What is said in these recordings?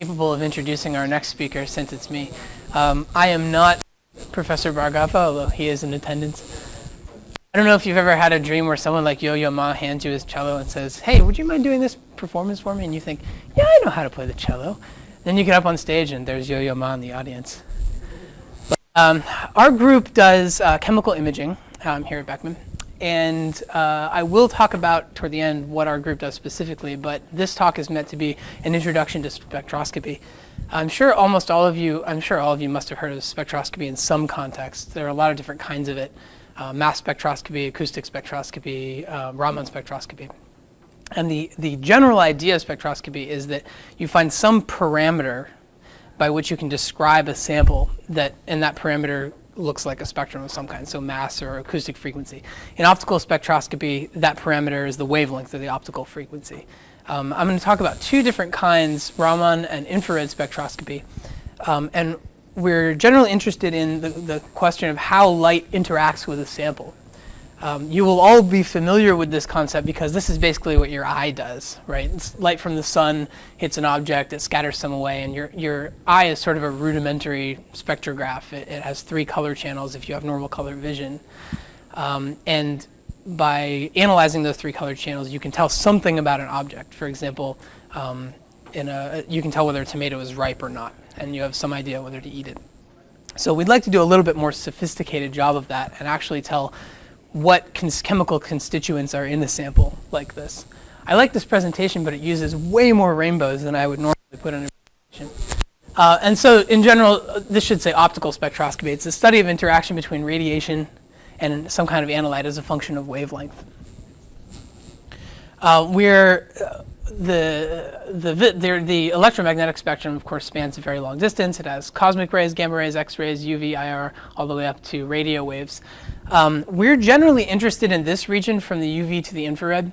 Capable of introducing our next speaker, since it's me. I am not Professor Bhargava, although he is in attendance. I don't know if you've ever had a dream where someone like Yo-Yo Ma hands you his cello and says, "Hey, would you mind doing this performance for me?" And you think, "Yeah, I know how to play the cello." Then you get up on stage and there's Yo-Yo Ma in the audience. But, our group does chemical imaging here at Beckman. And I will talk about, toward the end, what our group does specifically, but this talk is meant to be an introduction to spectroscopy. I'm sure all of you must have heard of spectroscopy in some context. There are a lot of different kinds of it. Mass spectroscopy, acoustic spectroscopy, Raman spectroscopy. And the general idea of spectroscopy is that you find some parameter by which you can describe a sample and that parameter looks like a spectrum of some kind, so mass or acoustic frequency. In optical spectroscopy, that parameter is the wavelength of the optical frequency. I'm going to talk about two different kinds, Raman and infrared spectroscopy. And we're generally interested in the question of how light interacts with a sample. You will all be familiar with this concept because this is basically what your eye does, right? It's light from the sun hits an object, it scatters some away, and your eye is sort of a rudimentary spectrograph. It has 3 color channels if you have normal color vision. And by analyzing those 3 color channels, you can tell something about an object. For example, you can tell whether a tomato is ripe or not, and you have some idea whether to eat it. So we'd like to do a little bit more sophisticated job of that and actually tell what chemical constituents are in the sample like this. I like this presentation, but it uses way more rainbows than I would normally put in a presentation. And so in general, this should say optical spectroscopy. It's the study of interaction between radiation and some kind of analyte as a function of wavelength. The electromagnetic spectrum, of course, spans a very long distance. It has cosmic rays, gamma rays, X-rays, UV, IR, all the way up to radio waves. We're generally interested in this region from the UV to the infrared.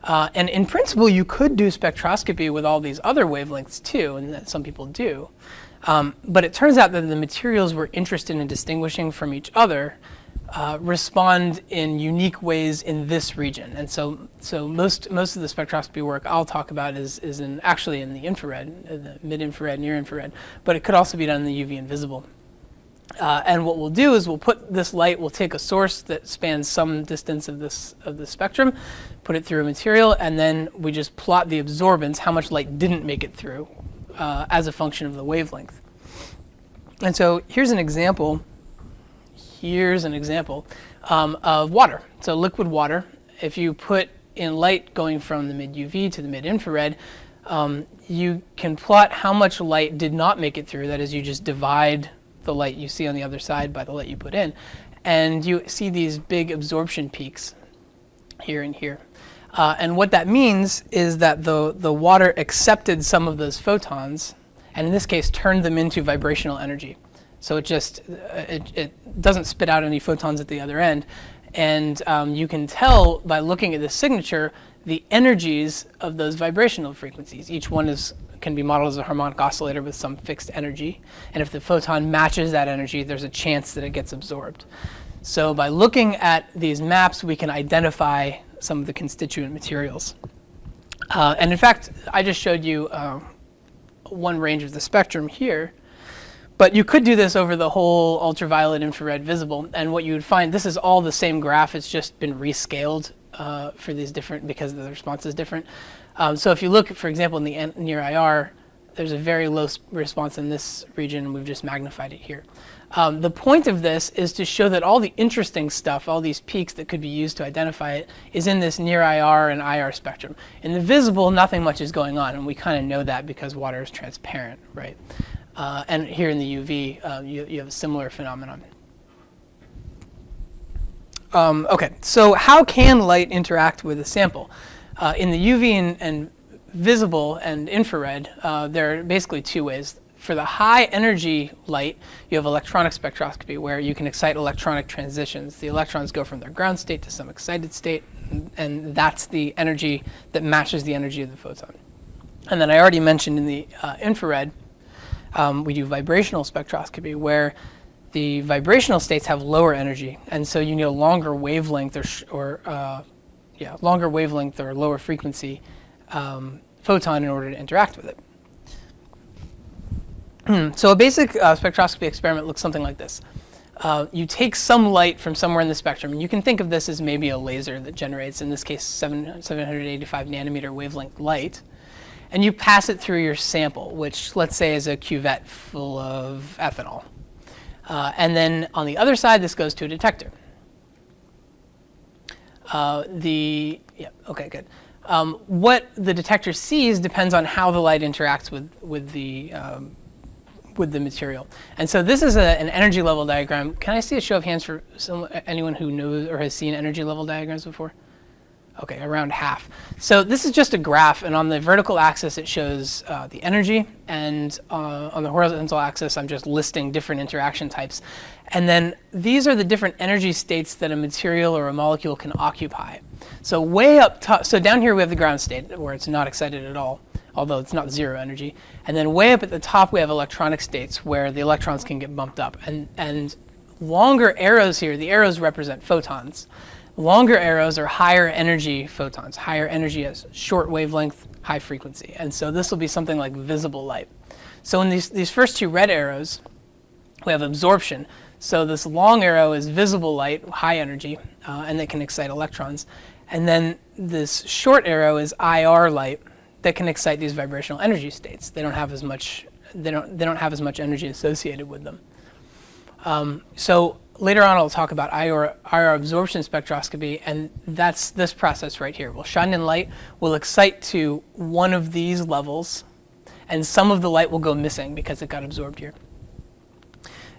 And in principle, you could do spectroscopy with all these other wavelengths too, and that some people do. But it turns out that the materials we're interested in distinguishing from each other respond in unique ways in this region. And so most of the spectroscopy work I'll talk about is actually in the infrared, the mid-infrared, near-infrared, but it could also be done in the UV and visible. And what we'll do is we'll put this light, we'll take a source that spans some distance of the spectrum, put it through a material, and then we just plot the absorbance, how much light didn't make it through, as a function of the wavelength. And so here's an example of water. So liquid water, if you put in light going from the mid-UV to the mid-infrared, you can plot how much light did not make it through. That is, you just divide the light you see on the other side by the light you put in. And you see these big absorption peaks here and here. And what that means is that the water accepted some of those photons, and in this case turned them into vibrational energy. So it doesn't spit out any photons at the other end. And you can tell by looking at the signature the energies of those vibrational frequencies. Each one can be modeled as a harmonic oscillator with some fixed energy. And if the photon matches that energy, there's a chance that it gets absorbed. So by looking at these maps, we can identify some of the constituent materials. And in fact, I just showed you one range of the spectrum here. But you could do this over the whole ultraviolet, infrared, visible, and what you would find, this is all the same graph, it's just been rescaled for these different, because the response is different. So if you look, for example, in the near IR, there's a very low response in this region, and we've just magnified it here. The point of this is to show that all the interesting stuff, all these peaks that could be used to identify it, is in this near IR and IR spectrum. In the visible, nothing much is going on, and we kind of know that because water is transparent, right? And here in the UV, you have a similar phenomenon. Okay, so how can light interact with a sample? In the UV and visible and infrared, there are basically 2 ways. For the high energy light, you have electronic spectroscopy, where you can excite electronic transitions. The electrons go from their ground state to some excited state, and that's the energy that matches the energy of the photon. And then I already mentioned in the infrared, we do vibrational spectroscopy, where the vibrational states have lower energy, and so you need a longer wavelength or lower frequency photon in order to interact with it. So a basic spectroscopy experiment looks something like this. You take some light from somewhere in the spectrum, and you can think of this as maybe a laser that generates, in this case, 785 nanometer wavelength light, and you pass it through your sample, which let's say is a cuvette full of ethanol. And then on the other side, this goes to a detector. Okay, good. What the detector sees depends on how the light interacts with the material. And so this is an energy level diagram. Can I see a show of hands for anyone who knows or has seen energy level diagrams before? Okay, around half. So this is just a graph, and on the vertical axis it shows the energy, and on the horizontal axis I'm just listing different interaction types. And then these are the different energy states that a material or a molecule can occupy. So way up top, so down here we have the ground state where it's not excited at all, although it's not zero energy. And then way up at the top we have electronic states where the electrons can get bumped up. And longer arrows here, the arrows represent photons. Longer arrows are higher energy photons, higher energy as short wavelength, high frequency. And so this will be something like visible light. So in these first two red arrows, we have absorption. So this long arrow is visible light, high energy, and that can excite electrons. And then this short arrow is IR light that can excite these vibrational energy states. They don't have as much. They don't have as much energy associated with them. So later on, I'll talk about IR absorption spectroscopy, and that's this process right here. We'll shine in light, we'll excite to one of these levels, and some of the light will go missing because it got absorbed here.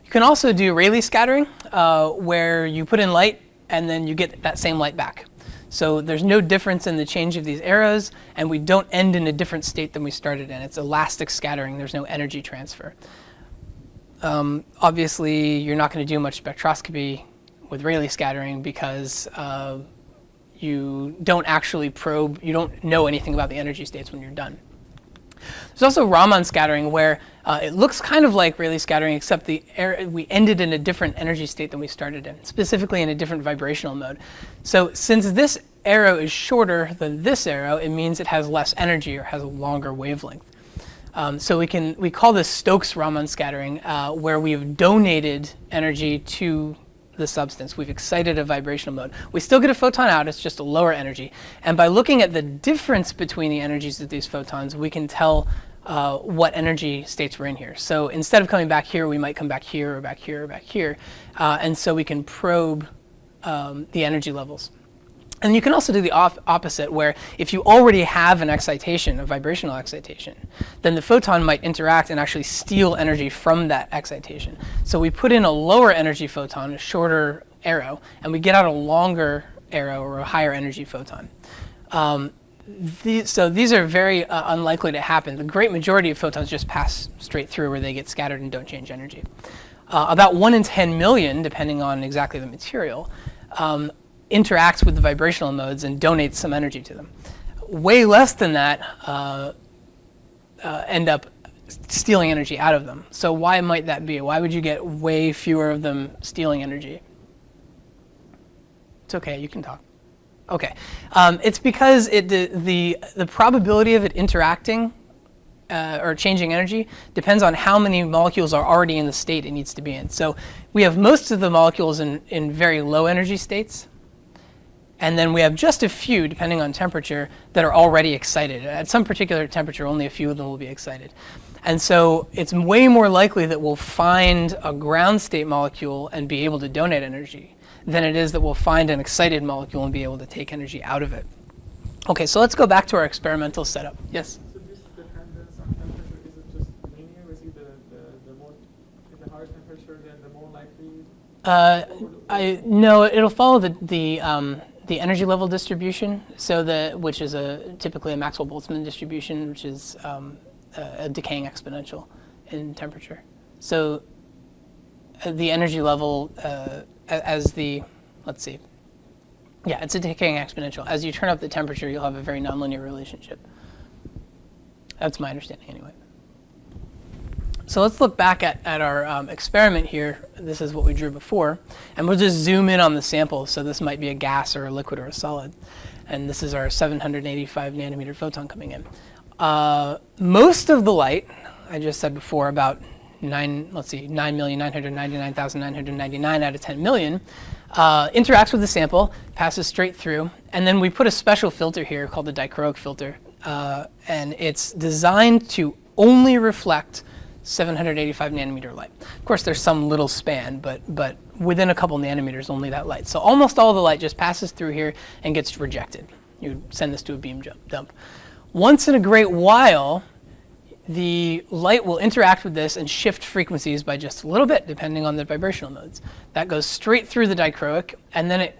You can also do Rayleigh scattering, where you put in light and then you get that same light back. So there's no difference in the change of these arrows, and we don't end in a different state than we started in. It's elastic scattering. There's no energy transfer. Obviously, you're not going to do much spectroscopy with Rayleigh scattering because you don't actually probe, you don't know anything about the energy states when you're done. There's also Raman scattering, where it looks kind of like Rayleigh scattering, except we ended in a different energy state than we started in, specifically in a different vibrational mode. So since this arrow is shorter than this arrow, it means it has less energy or has a longer wavelength. So we call this Stokes Raman scattering, where we've donated energy to the substance. We've excited a vibrational mode. We still get a photon out, it's just a lower energy. And by looking at the difference between the energies of these photons, we can tell what energy states we're in here. So instead of coming back here, we might come back here or back here or back here. And so we can probe the energy levels. And you can also do the opposite, where if you already have an excitation, a vibrational excitation, then the photon might interact and actually steal energy from that excitation. So we put in a lower energy photon, a shorter arrow, and we get out a longer arrow or a higher energy photon. So these are very unlikely to happen. The great majority of photons just pass straight through where they get scattered and don't change energy. About 1 in 10 million, depending on exactly the material, interacts with the vibrational modes and donates some energy to them. Way less than that end up stealing energy out of them. So why might that be? Why would you get way fewer of them stealing energy? It's okay, you can talk. Okay, it's because the probability of it interacting or changing energy depends on how many molecules are already in the state it needs to be in. So we have most of the molecules in very low energy states, and then we have just a few, depending on temperature, that are already excited. At some particular temperature, only a few of them will be excited. And so it's way more likely that we'll find a ground state molecule and be able to donate energy than it is that we'll find an excited molecule and be able to take energy out of it. Okay, so let's go back to our experimental setup. Yes? So this dependence on temperature, is it just linear? Is it the more, at the higher temperature, then the more likely? No, it'll follow the energy level distribution, which is typically a Maxwell-Boltzmann distribution, which is a decaying exponential in temperature. So the energy level let's see. Yeah, it's a decaying exponential. As you turn up the temperature, you'll have a very nonlinear relationship. That's my understanding anyway. So let's look back at our experiment here. This is what we drew before. And we'll just zoom in on the sample. So this might be a gas or a liquid or a solid. And this is our 785 nanometer photon coming in. Most of the light, I just said before, about 9,999,999 out of 10 million, interacts with the sample, passes straight through, and then we put a special filter here called the dichroic filter, and it's designed to only reflect 785 nanometer light. Of course, there's some little span, but within a couple nanometers, only that light. So almost all the light just passes through here and gets rejected. You send this to a beam dump. Once in a great while, the light will interact with this and shift frequencies by just a little bit, depending on the vibrational modes. That goes straight through the dichroic, and then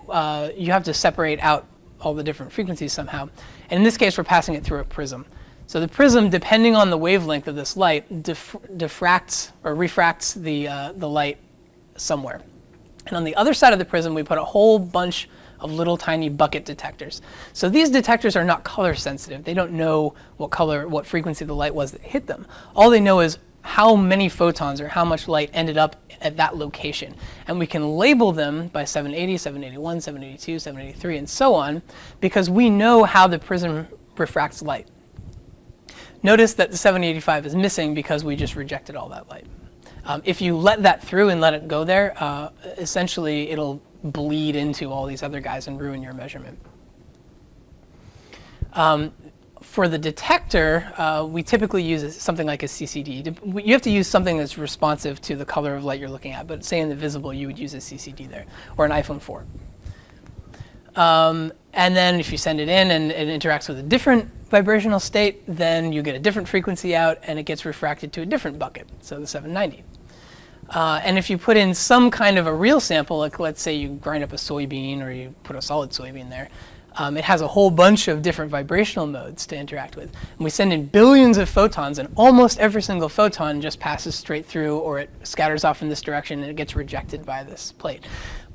you have to separate out all the different frequencies somehow. And in this case, we're passing it through a prism. So the prism, depending on the wavelength of this light, diffracts or refracts the light somewhere. And on the other side of the prism, we put a whole bunch of little tiny bucket detectors. So these detectors are not color sensitive. They don't know what frequency the light was that hit them. All they know is how many photons or how much light ended up at that location. And we can label them by 780, 781, 782, 783, and so on, because we know how the prism refracts light. Notice that the 785 is missing because we just rejected all that light. If you let that through and let it go there, essentially it'll bleed into all these other guys and ruin your measurement. For the detector, we typically use something like a CCD. You have to use something that's responsive to the color of light you're looking at, but say in the visible, you would use a CCD there, or an iPhone 4. And then if you send it in and it interacts with a different vibrational state, then you get a different frequency out and it gets refracted to a different bucket, so the 790. And if you put in some kind of a real sample, like let's say you grind up a soybean or you put a solid soybean there, it has a whole bunch of different vibrational modes to interact with. And we send in billions of photons, and almost every single photon just passes straight through, or it scatters off in this direction and it gets rejected by this plate.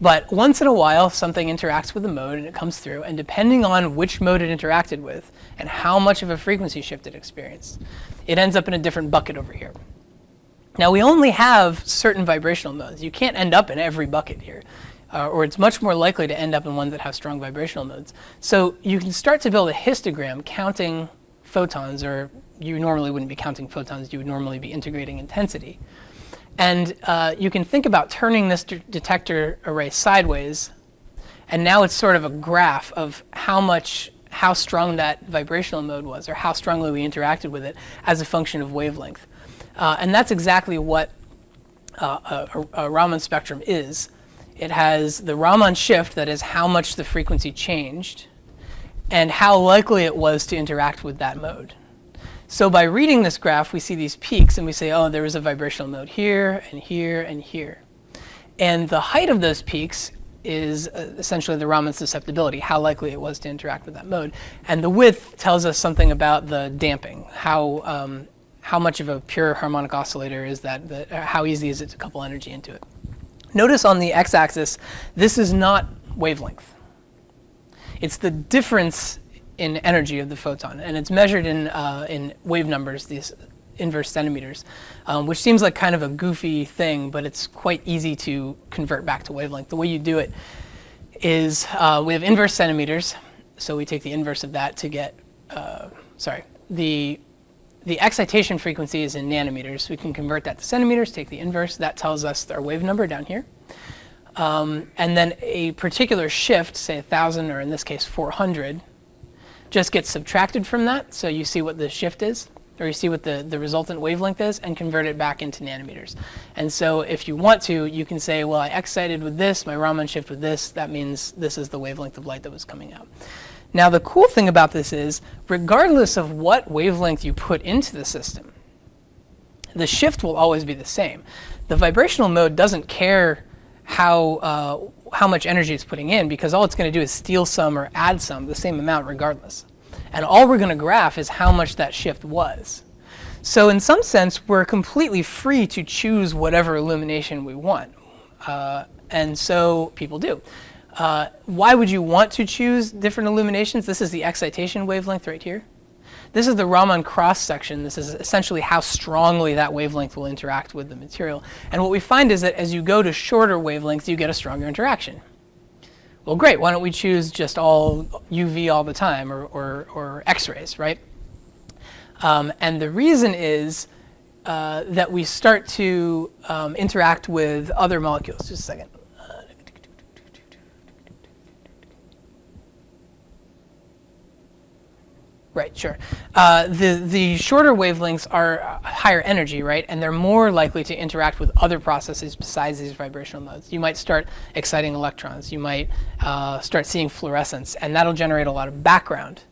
But once in a while, something interacts with the mode and it comes through, and depending on which mode it interacted with and how much of a frequency shift it experienced, it ends up in a different bucket over here. Now, we only have certain vibrational modes. You can't end up in every bucket here, or it's much more likely to end up in ones that have strong vibrational modes. So you can start to build a histogram counting photons, or you normally wouldn't be counting photons, you would normally be integrating intensity. And you can think about turning this detector array sideways, and now it's sort of a graph of how strong that vibrational mode was, or how strongly we interacted with it as a function of wavelength. And that's exactly what a Raman spectrum is. It has the Raman shift, that is how much the frequency changed, and how likely it was to interact with that mode. So by reading this graph, we see these peaks, and we say, oh, there was a vibrational mode here, and here, and here. And the height of those peaks is essentially the Raman susceptibility, how likely it was to interact with that mode. And the width tells us something about the damping, how much of a pure harmonic oscillator is that, how easy is it to couple energy into it. Notice on the x-axis, this is not wavelength. It's the difference in energy of the photon, and it's measured in wave numbers, these inverse centimeters, which seems like kind of a goofy thing, but it's quite easy to convert back to wavelength. The way you do it is we have inverse centimeters, so we take the inverse of that to get, the excitation frequency is in nanometers. We can convert that to centimeters, take the inverse. That tells us our wave number down here. And then a particular shift, say 1,000, or in this case 400, just gets subtracted from that. So you see what the shift is, or you see what the resultant wavelength is, and convert it back into nanometers. And so if you want to, you can say, well, I excited with this, my Raman shift with this. That means this is the wavelength of light that was coming out. Now, the cool thing about this is, regardless of what wavelength you put into the system, the shift will always be the same. The vibrational mode doesn't care how much energy it's putting in, because all it's going to do is steal some or add some, the same amount regardless. And all we're going to graph is how much that shift was. So in some sense, we're completely free to choose whatever illumination we want. And so people do. Why would you want to choose different illuminations? This is the excitation wavelength right here. This is the Raman cross section. This is essentially how strongly that wavelength will interact with the material. And what we find is that as you go to shorter wavelengths, you get a stronger interaction. Well, great. Why don't we choose just all UV all the time, or X-rays, right? And the reason is that we start to interact with other molecules. Just a second. Right, sure. The shorter wavelengths are higher energy, right? And they're more likely to interact with other processes besides these vibrational modes. You might start exciting electrons. You might start seeing fluorescence, and that'll generate a lot of background.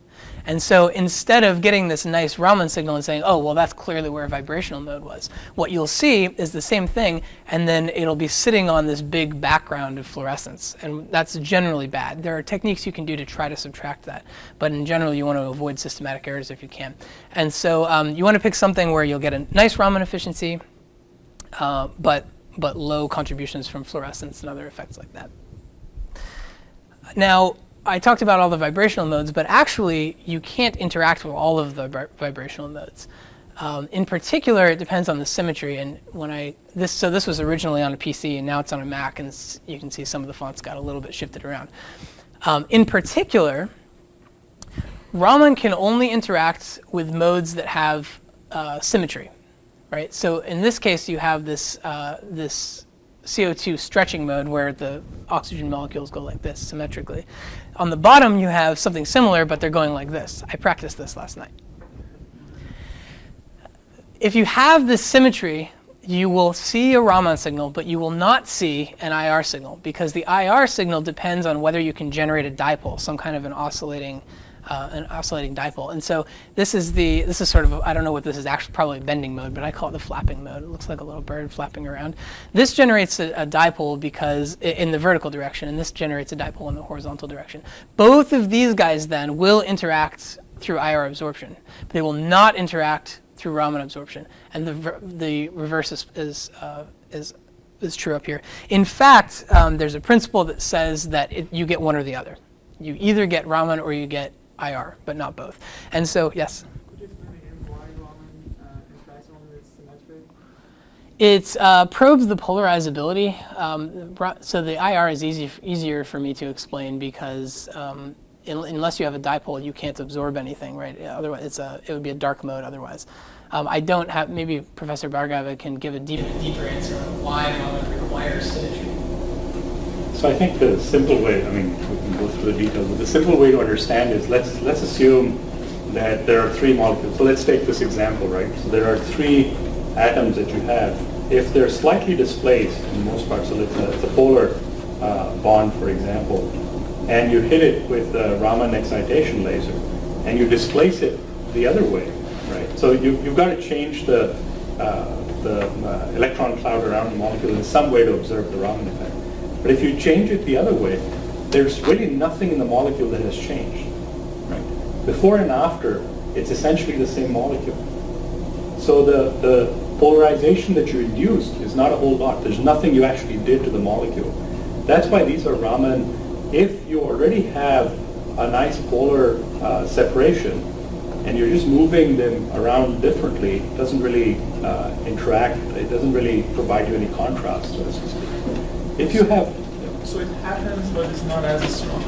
And so instead of getting this nice Raman signal and saying, oh, well, that's clearly where a vibrational mode was, what you'll see is the same thing, and then it'll be sitting on this big background of fluorescence. And that's generally bad. There are techniques you can do to try to subtract that. But in general, you want to avoid systematic errors if you can. And so you want to pick something where you'll get a nice Raman efficiency, but low contributions from fluorescence and other effects like that. Now, I talked about all the vibrational modes, but actually you can't interact with all of the vibrational modes. In particular, it depends on the symmetry. And this was originally on a PC, and now it's on a Mac, and you can see some of the fonts got a little bit shifted around. In particular, Raman can only interact with modes that have symmetry, right? So in this case, you have this CO2 stretching mode where the oxygen molecules go like this symmetrically. On the bottom, you have something similar, but they're going like this. I practiced this last night. If you have this symmetry, you will see a Raman signal, but you will not see an IR signal, because the IR signal depends on whether you can generate a dipole, some kind of an oscillating dipole. And so this is sort of, I don't know what this is, actually probably bending mode, but I call it the flapping mode. It looks like a little bird flapping around. This generates a dipole because in the vertical direction, and this generates a dipole in the horizontal direction. Both of these guys then will interact through IR absorption, but they will not interact through Raman absorption. And the reverse is true up here. In fact, there's a principle that says that you get one or the other. You either get Raman or you get IR, but not both. And so, yes? Could you explain again why Raman interacts only with symmetry? It probes the polarizability. So the IR is easier for me to explain because unless you have a dipole, you can't absorb anything, right? Otherwise, it would be a dark mode otherwise. I don't have, maybe Professor Bhargava can give a deeper answer on why Raman requires symmetry. So I think the simple way, I mean, we can go through the details, but the simple way to understand is let's assume that there are three molecules. So let's take this example, right? So there are three atoms that you have. If they're slightly displaced in the most part, so it's a polar bond, for example, and you hit it with a Raman excitation laser, and you displace it the other way, right? So you've got to change the electron cloud around the molecule in some way to observe the Raman effect. But if you change it the other way, there's really nothing in the molecule that has changed, right? Before and after, it's essentially the same molecule. So the polarization that you induced is not a whole lot. There's nothing you actually did to the molecule. That's why these are Raman. If you already have a nice polar separation, and you're just moving them around differently, it doesn't really interact, it doesn't really provide you any contrast, so to speak. If you have... So it happens, but it's not as strong.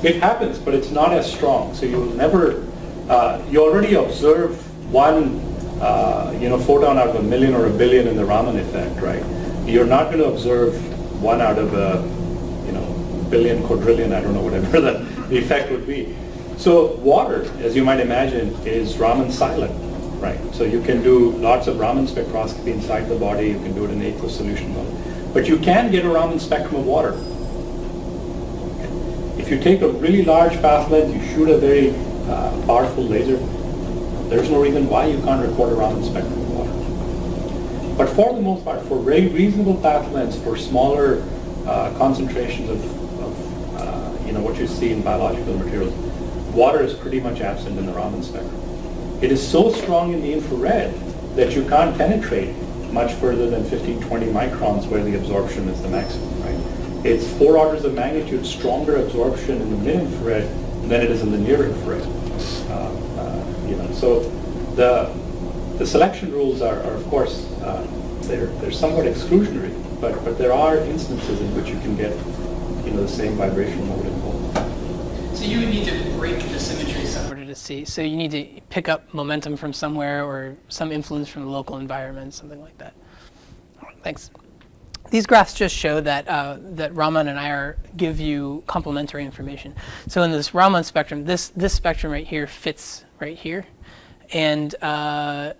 It happens, but it's not as strong. So you'll never... you already observe one photon out of a million or a billion in the Raman effect, right? You're not going to observe one out of a billion, quadrillion, I don't know, whatever the effect would be. So water, as you might imagine, is Raman silent, right? So you can do lots of Raman spectroscopy inside the body. You can do it in aqueous solution mode. But you can get a Raman spectrum of water. If you take a really large path length, you shoot a very powerful laser, there's no reason why you can't record a Raman spectrum of water. But for the most part, for very reasonable path lengths, for smaller concentrations of what you see in biological materials, water is pretty much absent in the Raman spectrum. It is so strong in the infrared that you can't penetrate much further than 15, 20 microns where the absorption is the maximum, right? It's 4 orders of magnitude stronger absorption in the mid-infrared than it is in the near-infrared. So the selection rules are of course, they're somewhat exclusionary, but there are instances in which you can get the same vibrational mode involved. So you would need to break the symmetry in order to see. So you need to pick up momentum from somewhere or some influence from the local environment, something like that. Thanks. These graphs just show that that Raman and IR give you complementary information. So in this Raman spectrum, this spectrum right here fits right here. And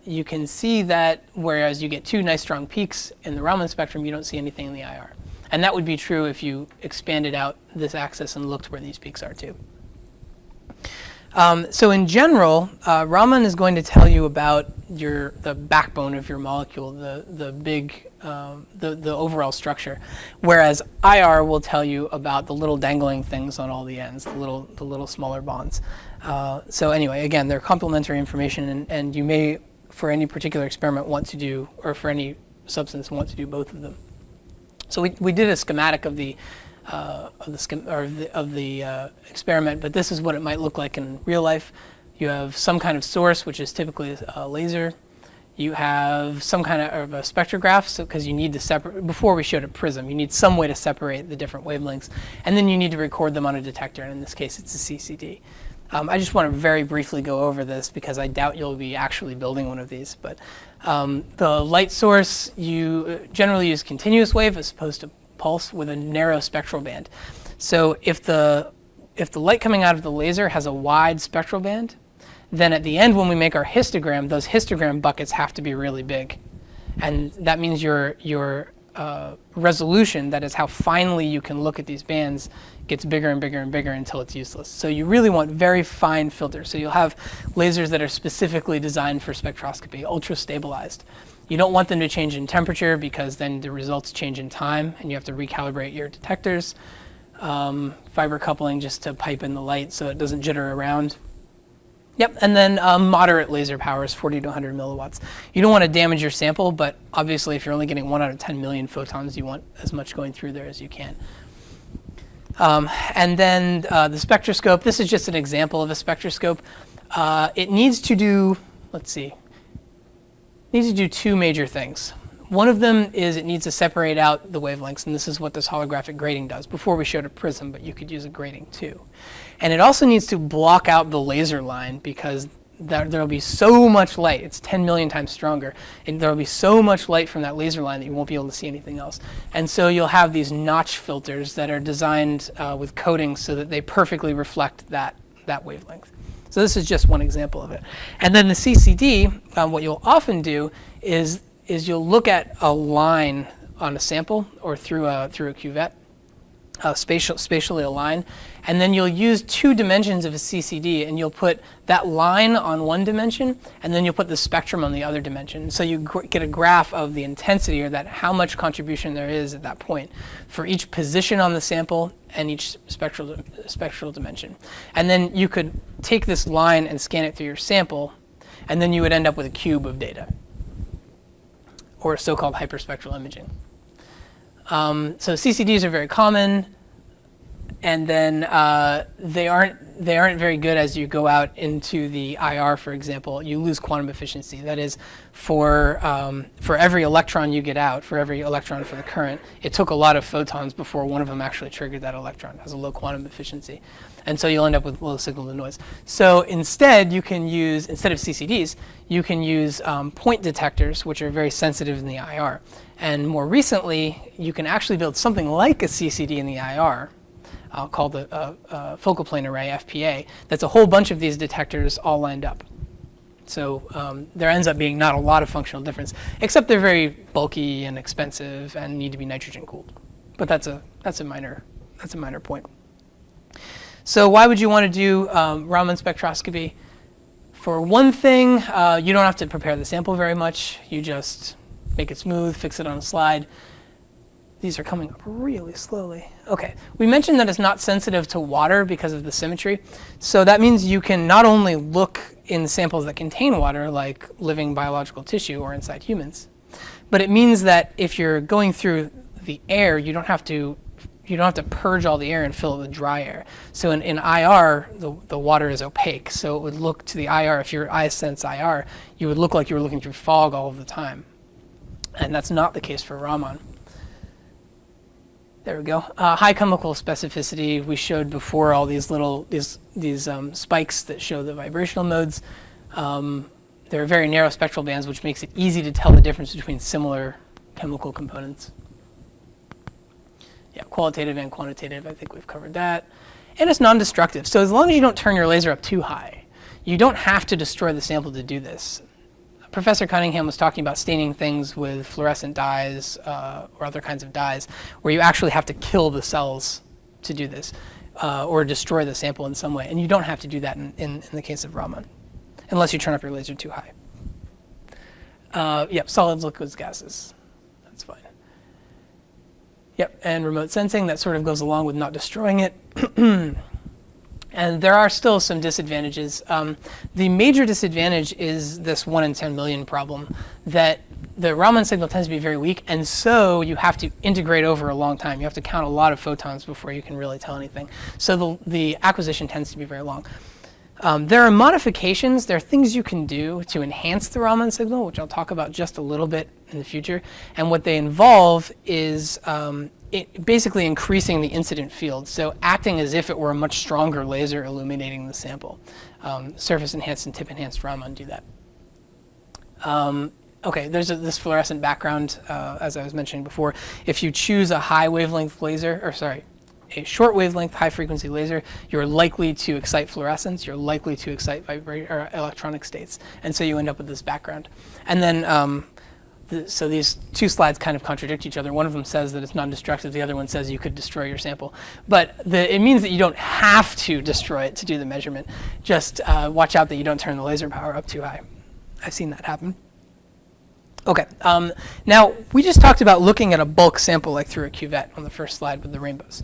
you can see that whereas you get two nice strong peaks in the Raman spectrum, you don't see anything in the IR. And that would be true if you expanded out this axis and looked where these peaks are too. So in general, Raman is going to tell you about the backbone of your molecule, the overall structure, whereas IR will tell you about the little dangling things on all the ends, the little smaller bonds. So anyway, again, they're complementary information, and you may, for any particular experiment, want to do, or for any substance, want to do both of them. So we did a schematic of the experiment, but this is what it might look like in real life. You have some kind of source, which is typically a laser. You have some kind of a spectrograph, so because you need to separate. Before we showed a prism, you need some way to separate the different wavelengths, and then you need to record them on a detector. And in this case, it's a CCD. I just want to very briefly go over this because I doubt you'll be actually building one of these. But the light source, you generally use continuous wave as opposed to pulse with a narrow spectral band. So if the light coming out of the laser has a wide spectral band, then at the end when we make our histogram, those histogram buckets have to be really big. And that means your resolution, that is how finely you can look at these bands, gets bigger and bigger and bigger until it's useless. So you really want very fine filters. So you'll have lasers that are specifically designed for spectroscopy, ultra stabilized. You don't want them to change in temperature because then the results change in time and you have to recalibrate your detectors. Fiber coupling just to pipe in the light so it doesn't jitter around. Yep, and then moderate laser power is 40 to 100 milliwatts. You don't want to damage your sample, but obviously if you're only getting 1 out of 10 million photons, you want as much going through there as you can. And then the spectroscope, this is just an example of a spectroscope. It needs to do, needs to do two major things. One of them is it needs to separate out the wavelengths, and this is what this holographic grating does. Before we showed a prism, but you could use a grating too. And it also needs to block out the laser line because there will be so much light. It's 10 million times stronger. And there will be so much light from that laser line that you won't be able to see anything else. And so you'll have these notch filters that are designed with coatings so that they perfectly reflect that wavelength. So this is just one example of it. And then the CCD, what you'll often do is you'll look at a line on a sample or through a cuvette, spatially a line, and then you'll use 2 dimensions of a CCD, and you'll put that line on one dimension, and then you'll put the spectrum on the other dimension. So you get a graph of the intensity, or that how much contribution there is at that point for each position on the sample and each spectral dimension. And then you could take this line and scan it through your sample, and then you would end up with a cube of data, or so-called hyperspectral imaging. So CCDs are very common, and then they aren't very good as you go out into the IR, for example. You lose quantum efficiency. That is, for every electron you get out, for every electron for the current, it took a lot of photons before one of them actually triggered that electron. It has a low quantum efficiency. And so you'll end up with low signal to noise. So instead, you can use, instead of CCDs, you can use point detectors, which are very sensitive in the IR. And more recently, you can actually build something like a CCD in the IR, called the focal plane array, FPA, that's a whole bunch of these detectors all lined up. So there ends up being not a lot of functional difference, except they're very bulky and expensive and need to be nitrogen cooled. But that's a minor point. So why would you want to do Raman spectroscopy? For one thing, you don't have to prepare the sample very much. You just make it smooth, fix it on a slide. These are coming up really slowly. Okay, we mentioned that it's not sensitive to water because of the symmetry. So that means you can not only look in samples that contain water, like living biological tissue or inside humans, but it means that if you're going through the air, you don't have to purge all the air and fill it with dry air. So in IR, the water is opaque. So it would look to the IR, if your eyes sense IR, you would look like you were looking through fog all of the time. And that's not the case for Raman. There we go. High chemical specificity. We showed before all these little these spikes that show the vibrational modes. There are very narrow spectral bands, which makes it easy to tell the difference between similar chemical components. Yeah, qualitative and quantitative. I think we've covered that. And it's non-destructive. So as long as you don't turn your laser up too high, you don't have to destroy the sample to do this. Professor Cunningham was talking about staining things with fluorescent dyes or other kinds of dyes, where you actually have to kill the cells to do this, or destroy the sample in some way. And you don't have to do that in the case of Raman, unless you turn up your laser too high. Yep, solids, liquids, gases. That's fine. Yep, and remote sensing, that sort of goes along with not destroying it. And there are still some disadvantages. The major disadvantage is this 1 in 10 million problem, that the Raman signal tends to be very weak, and so you have to integrate over a long time. You have to count a lot of photons before you can really tell anything. So the acquisition tends to be very long. There are modifications, there are things you can do to enhance the Raman signal, which I'll talk about just a little bit in the future. And what they involve is basically increasing the incident field, so acting as if it were a much stronger laser illuminating the sample. Surface enhanced and tip enhanced Raman do that. Okay, there's this fluorescent background, as I was mentioning before. If you choose a high wavelength laser, or sorry, a short wavelength high frequency laser, you're likely to excite fluorescence, you're likely to excite electronic states, and so you end up with this background. And then so these two slides kind of contradict each other. One of them says that it's non-destructive, the other one says you could destroy your sample. But it means that you don't have to destroy it to do the measurement. Just watch out that you don't turn the laser power up too high. I've seen that happen. Okay, now we just talked about looking at a bulk sample like through a cuvette on the first slide with the rainbows.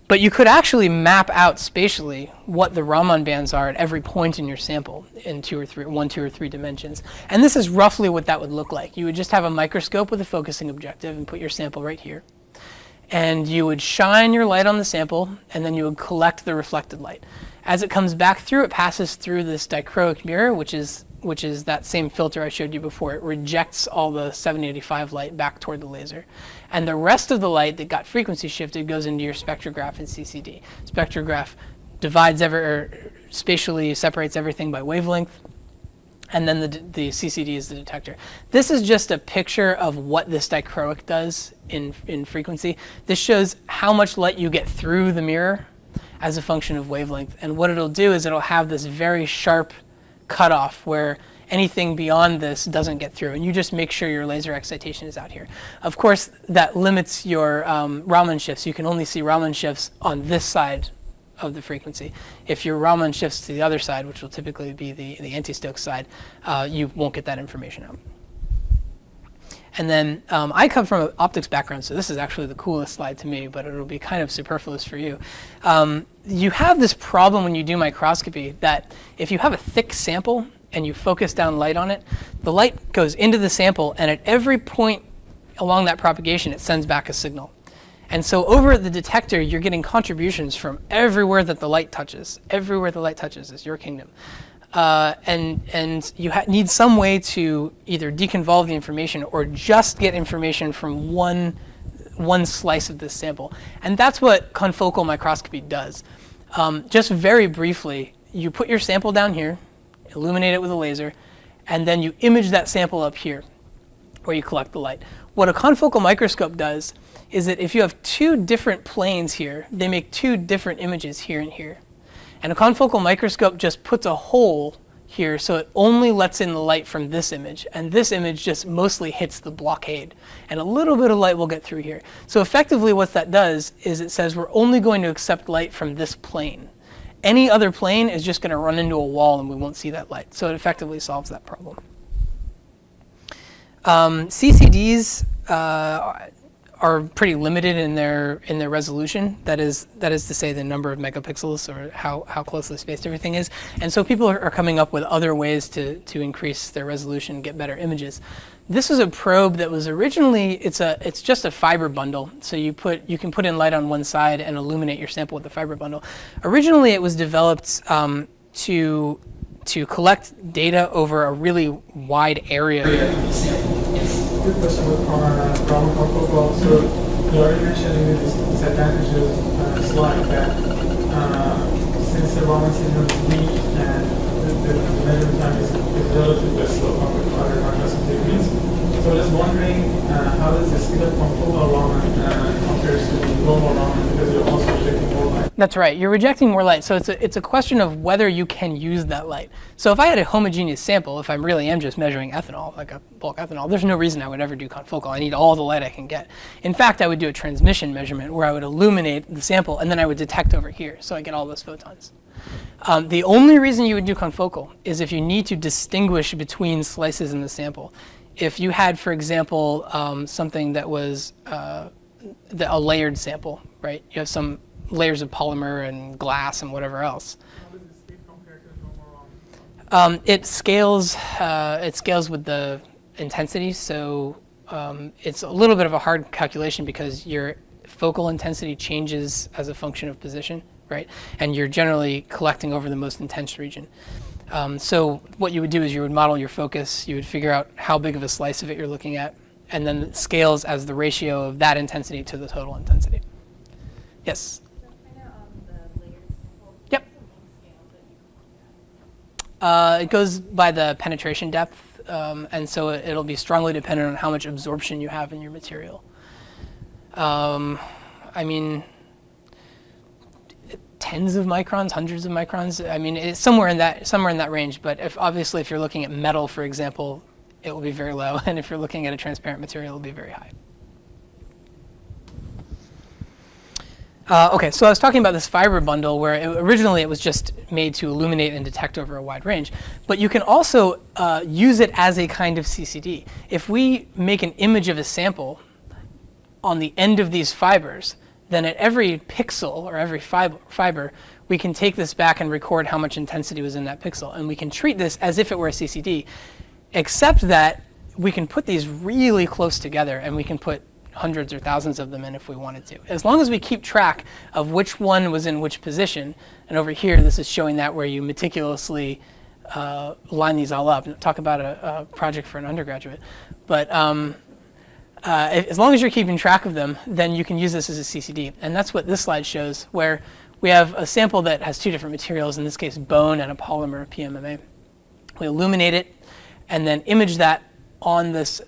But you could actually map out spatially what the Raman bands are at every point in your sample in 1, 2, or 3 dimensions. And this is roughly what that would look like. You would just have a microscope with a focusing objective and put your sample right here. And you would shine your light on the sample, and then you would collect the reflected light. As it comes back through, it passes through this dichroic mirror, which is that same filter I showed you before. It rejects all the 785 light back toward the laser. And the rest of the light that got frequency shifted goes into your spectrograph and CCD. Spectrograph divides spatially separates everything by wavelength, and then the CCD is the detector. This is just a picture of what this dichroic does in frequency. This shows how much light you get through the mirror as a function of wavelength. And what it'll do is it'll have this very sharp cutoff where anything beyond this doesn't get through, and you just make sure your laser excitation is out here. Of course, that limits your Raman shifts. You can only see Raman shifts on this side of the frequency. If your Raman shifts to the other side, which will typically be the anti-Stokes side, you won't get that information out. And then I come from an optics background, so this is actually the coolest slide to me, but it'll be kind of superfluous for you. You have this problem when you do microscopy that if you have a thick sample and you focus down light on it, the light goes into the sample, and at every point along that propagation, it sends back a signal. And so over at the detector, you're getting contributions from everywhere that the light touches. Everywhere the light touches is your kingdom. And you need some way to either deconvolve the information or just get information from one slice of this sample. And that's what confocal microscopy does. Just very briefly, you put your sample down here, illuminate it with a laser, and then you image that sample up here where you collect the light. What a confocal microscope does is that if you have 2 different planes here, they make 2 different images here and here. And a confocal microscope just puts a hole here so it only lets in the light from this image, and this image just mostly hits the blockade, and a little bit of light will get through here. So effectively what that does is it says we're only going to accept light from this plane. Any other plane is just going to run into a wall and we won't see that light. So it effectively solves that problem. CCDs are pretty limited in their resolution. That is to say the number of megapixels or how closely spaced everything is. And so people are coming up with other ways to increase their resolution and get better images. This is a probe that was originally, it's just a fiber bundle. So you can put in light on one side and illuminate your sample with the fiber bundle. Originally it was developed to collect data over a really wide area. Good question with our Raman confocal. So you already mentioned in this disadvantages slide that since the Raman signal is weak and the measurement time is relatively slow compared to other microscope techniques, so I was wondering how does the speed up confocal Raman compares to the normal Raman, because you're also rejecting more light. That's right. You're rejecting more light. So it's a question of whether you can use that light. So if I had a homogeneous sample, if I really am just measuring ethanol, like a bulk ethanol, there's no reason I would ever do confocal. I need all the light I can get. In fact, I would do a transmission measurement where I would illuminate the sample and then I would detect over here so I get all those photons. The only reason you would do confocal is if you need to distinguish between slices in the sample. If you had, for example, something that was a layered sample, right? You have some layers of polymer and glass and whatever else. How does the speed compare to the normal Raman? It scales with the intensity, so it's a little bit of a hard calculation because your focal intensity changes as a function of position, right? And you're generally collecting over the most intense region. So what you would do is you would model your focus, you would figure out how big of a slice of it you're looking at, and then it scales as the ratio of that intensity to the total intensity. Yes? Yep. It goes by the penetration depth, and so it'll be strongly dependent on how much absorption you have in your material. I mean, tens of microns, hundreds of microns. I mean, it's somewhere in that range. But obviously, if you're looking at metal, for example, it will be very low, and if you're looking at a transparent material, it will be very high. Okay, so I was talking about this fiber bundle where originally it was just made to illuminate and detect over a wide range, but you can also use it as a kind of CCD. If we make an image of a sample on the end of these fibers, then at every pixel or every fiber, we can take this back and record how much intensity was in that pixel, and we can treat this as if it were a CCD, except that we can put these really close together and we can put hundreds or thousands of them in if we wanted to. As long as we keep track of which one was in which position, and over here this is showing that where you meticulously line these all up. Talk about a project for an undergraduate. But as long as you're keeping track of them, then you can use this as a CCD. And that's what this slide shows, where we have a sample that has two different materials, in this case bone and a polymer, PMMA. We illuminate it and then image that on this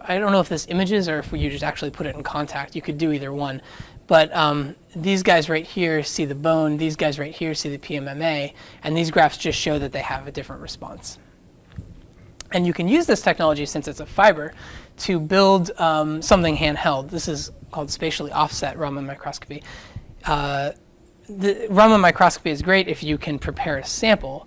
I don't know if this images or if you just actually put it in contact. You could do either one. But these guys right here see the bone, these guys right here see the PMMA, and these graphs just show that they have a different response. And you can use this technology, since it's a fiber, to build something handheld. This is called spatially offset Raman microscopy. The Raman microscopy is great if you can prepare a sample.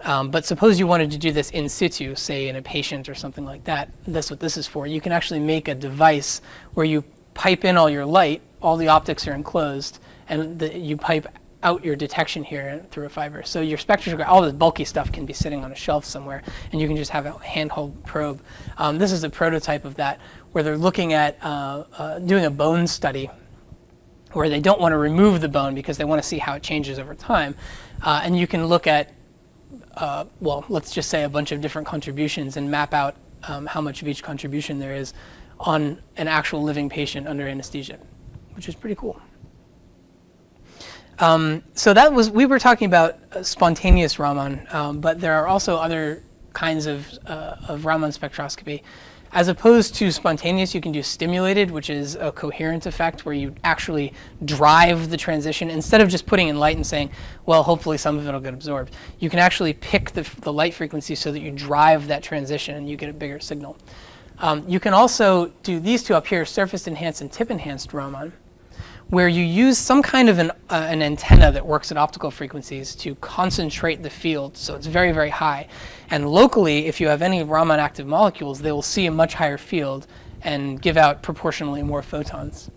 But suppose you wanted to do this in situ, say in a patient or something like that. That's what this is for. You can actually make a device where you pipe in all your light, all the optics are enclosed, and you pipe out your detection here through a fiber. So your spectroscope, all this bulky stuff can be sitting on a shelf somewhere, and you can just have a handheld probe. This is a prototype of that, where they're looking at doing a bone study, where they don't want to remove the bone because they want to see how it changes over time. And you can look at well, let's just say a bunch of different contributions and map out how much of each contribution there is on an actual living patient under anesthesia, which is pretty cool. So that was, we were talking about spontaneous Raman, but there are also other kinds of Raman spectroscopy. As opposed to spontaneous, you can do stimulated, which is a coherent effect where you actually drive the transition. Instead of just putting in light and saying, well, hopefully some of it will get absorbed, you can actually pick the light frequency so that you drive that transition and you get a bigger signal. You can also do these two up here, surface enhanced and tip enhanced Raman, where you use some kind of an antenna that works at optical frequencies to concentrate the field so it's very, very high. And locally, if you have any Raman active molecules, they will see a much higher field and give out proportionally more photons.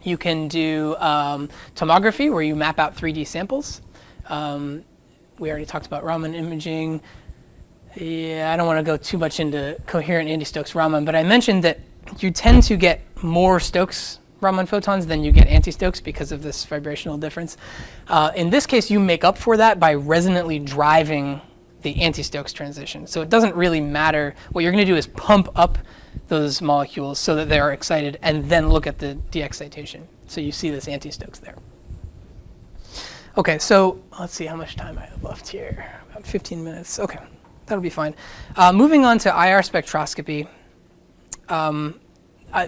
You can do tomography, where you map out 3D samples. We already talked about Raman imaging. Yeah, I don't want to go too much into coherent anti-Stokes Raman, but I mentioned that you tend to get more Stokes Raman photons than you get anti-Stokes because of this vibrational difference. In this case, you make up for that by resonantly driving the anti-Stokes transition. So it doesn't really matter. What you're going to do is pump up those molecules so that they are excited, and then look at the de-excitation. So you see this anti-Stokes there. Okay, so let's see how much time I have left here. About 15 minutes. Okay, that'll be fine. Moving on to IR spectroscopy.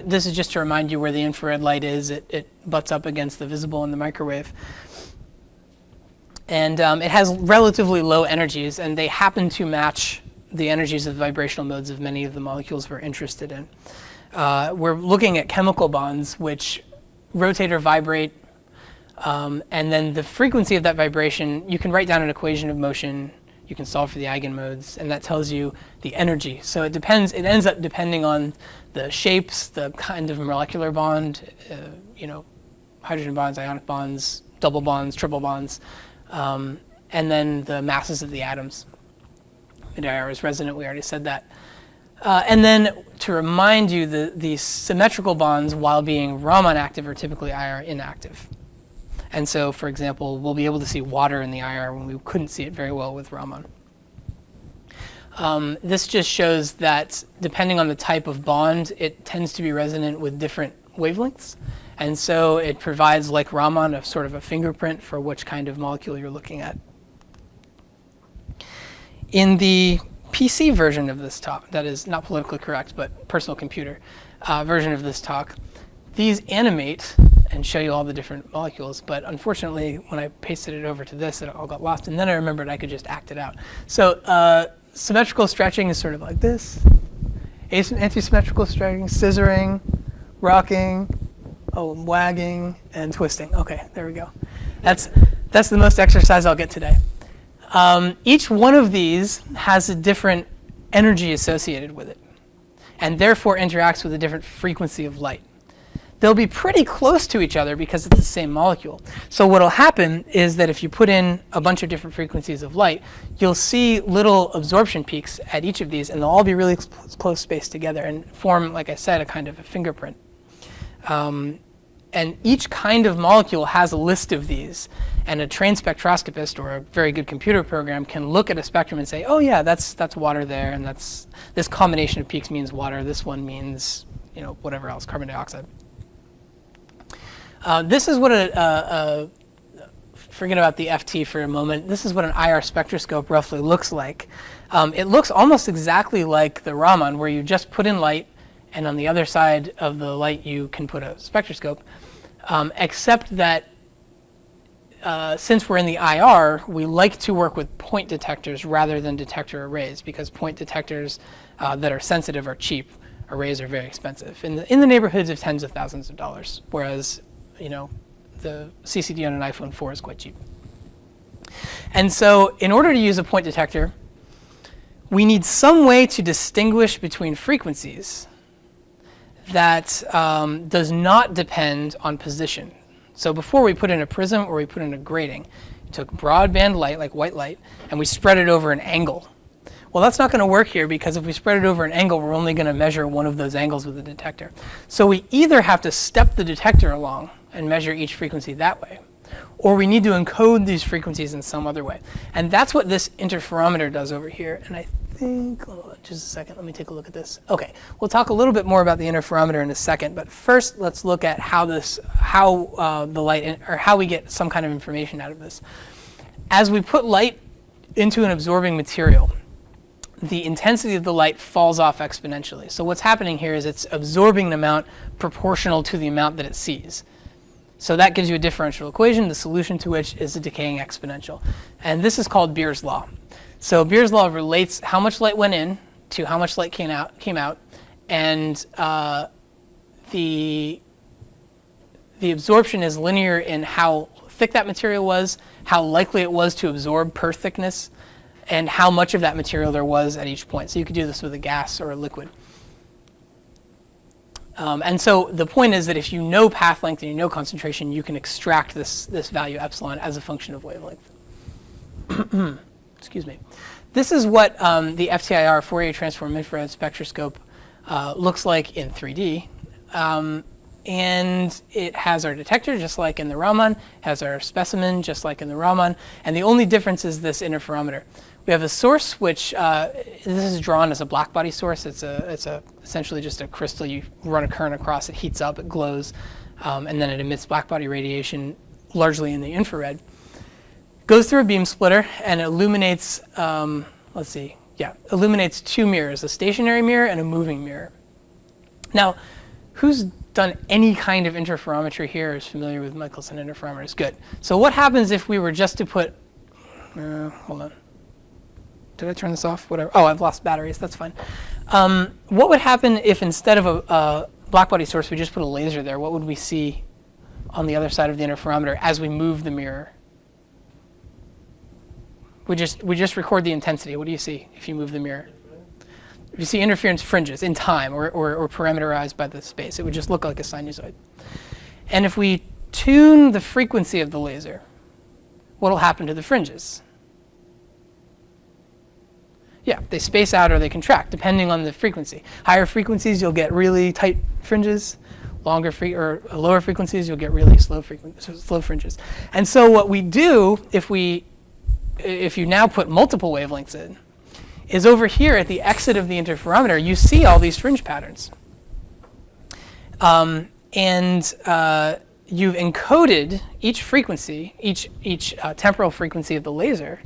This is just to remind you where the infrared light is. It butts up against the visible and the microwave. And it has relatively low energies, and they happen to match the energies of the vibrational modes of many of the molecules we're interested in. We're looking at chemical bonds which rotate or vibrate, and then the frequency of that vibration, you can write down an equation of motion, you can solve for the eigenmodes, and that tells you the energy. So it ends up depending on the shapes, the kind of molecular bond, hydrogen bonds, ionic bonds, double bonds, triple bonds, and then the masses of the atoms. Mid-IR is resonant, we already said that. And then to remind you, the symmetrical bonds, while being Raman active, are typically IR inactive. And so, for example, we'll be able to see water in the IR when we couldn't see it very well with Raman. This just shows that depending on the type of bond, it tends to be resonant with different wavelengths. And so it provides, like Raman, a sort of a fingerprint for which kind of molecule you're looking at. In the PC version of this talk, that is not politically correct, but personal computer version of this talk, these animate and show you all the different molecules, but unfortunately, when I pasted it over to this, it all got lost, and then I remembered I could just act it out. So symmetrical stretching is sort of like this. Anti-symmetrical stretching, scissoring, rocking, wagging, and twisting. Okay, there we go. That's the most exercise I'll get today. Each one of these has a different energy associated with it, and therefore interacts with a different frequency of light. They'll be pretty close to each other because it's the same molecule. So what will happen is that if you put in a bunch of different frequencies of light, you'll see little absorption peaks at each of these, and they'll all be really close spaced together and form, like I said, a kind of a fingerprint. And each kind of molecule has a list of these, and a trained spectroscopist or a very good computer program can look at a spectrum and say, oh yeah, that's water there, and this combination of peaks means water, this one means whatever else, carbon dioxide. This is what forget about the FT for a moment. This is what an IR spectroscope roughly looks like. It looks almost exactly like the Raman, where you just put in light, and on the other side of the light you can put a spectroscope, except that since we're in the IR, we like to work with point detectors rather than detector arrays, because point detectors that are sensitive are cheap. Arrays are very expensive, in the neighborhoods of tens of thousands of dollars, whereas the CCD on an iPhone 4 is quite cheap. And so in order to use a point detector, we need some way to distinguish between frequencies that does not depend on position. So before we put in a prism or we put in a grating, we took broadband light, like white light, and we spread it over an angle. Well, that's not going to work here, because if we spread it over an angle, we're only going to measure one of those angles with the detector. So we either have to step the detector along and measure each frequency that way, or we need to encode these frequencies in some other way. And that's what this interferometer does over here. And I think, just a second, let me take a look at this. Okay, we'll talk a little bit more about the interferometer in a second, but first let's look at how the light, or how we get some kind of information out of this. As we put light into an absorbing material, the intensity of the light falls off exponentially. So what's happening here is it's absorbing an amount proportional to the amount that it sees. So that gives you a differential equation, the solution to which is a decaying exponential. And this is called Beer's law. So Beer's law relates how much light went in to how much light came out, and the absorption is linear in how thick that material was, how likely it was to absorb per thickness, and how much of that material there was at each point. So you could do this with a gas or a liquid. And so the point is that if you know path length and you know concentration, you can extract this value epsilon as a function of wavelength. Excuse me. This is what the FTIR, Fourier transform infrared spectroscope, looks like in 3D. and it has our detector, just like in the Raman, has our specimen, just like in the Raman, and the only difference is this interferometer. We have a source, which this is drawn as a black body source. It's essentially just a crystal. You run a current across, it heats up, it glows, and then it emits black body radiation, largely in the infrared. Goes through a beam splitter and illuminates, illuminates two mirrors, a stationary mirror and a moving mirror. Now, who's done any kind of interferometry here is familiar with Michelson interferometers? Good. So what happens if we were just to put, hold on. Did I turn this off? Whatever. Oh, I've lost batteries. That's fine. What would happen if instead of a blackbody source, we just put a laser there? What would we see on the other side of the interferometer as we move the mirror? We just record the intensity. What do you see if you move the mirror? You see interference fringes in time or parameterized by the space. It would just look like a sinusoid. And if we tune the frequency of the laser, what will happen to the fringes? Yeah, they space out or they contract, depending on the frequency. Higher frequencies, you'll get really tight fringes. Lower frequencies, you'll get really slow fringes. And so what we do, if you now put multiple wavelengths in, is over here at the exit of the interferometer, you see all these fringe patterns. You've encoded each frequency, each temporal frequency of the laser,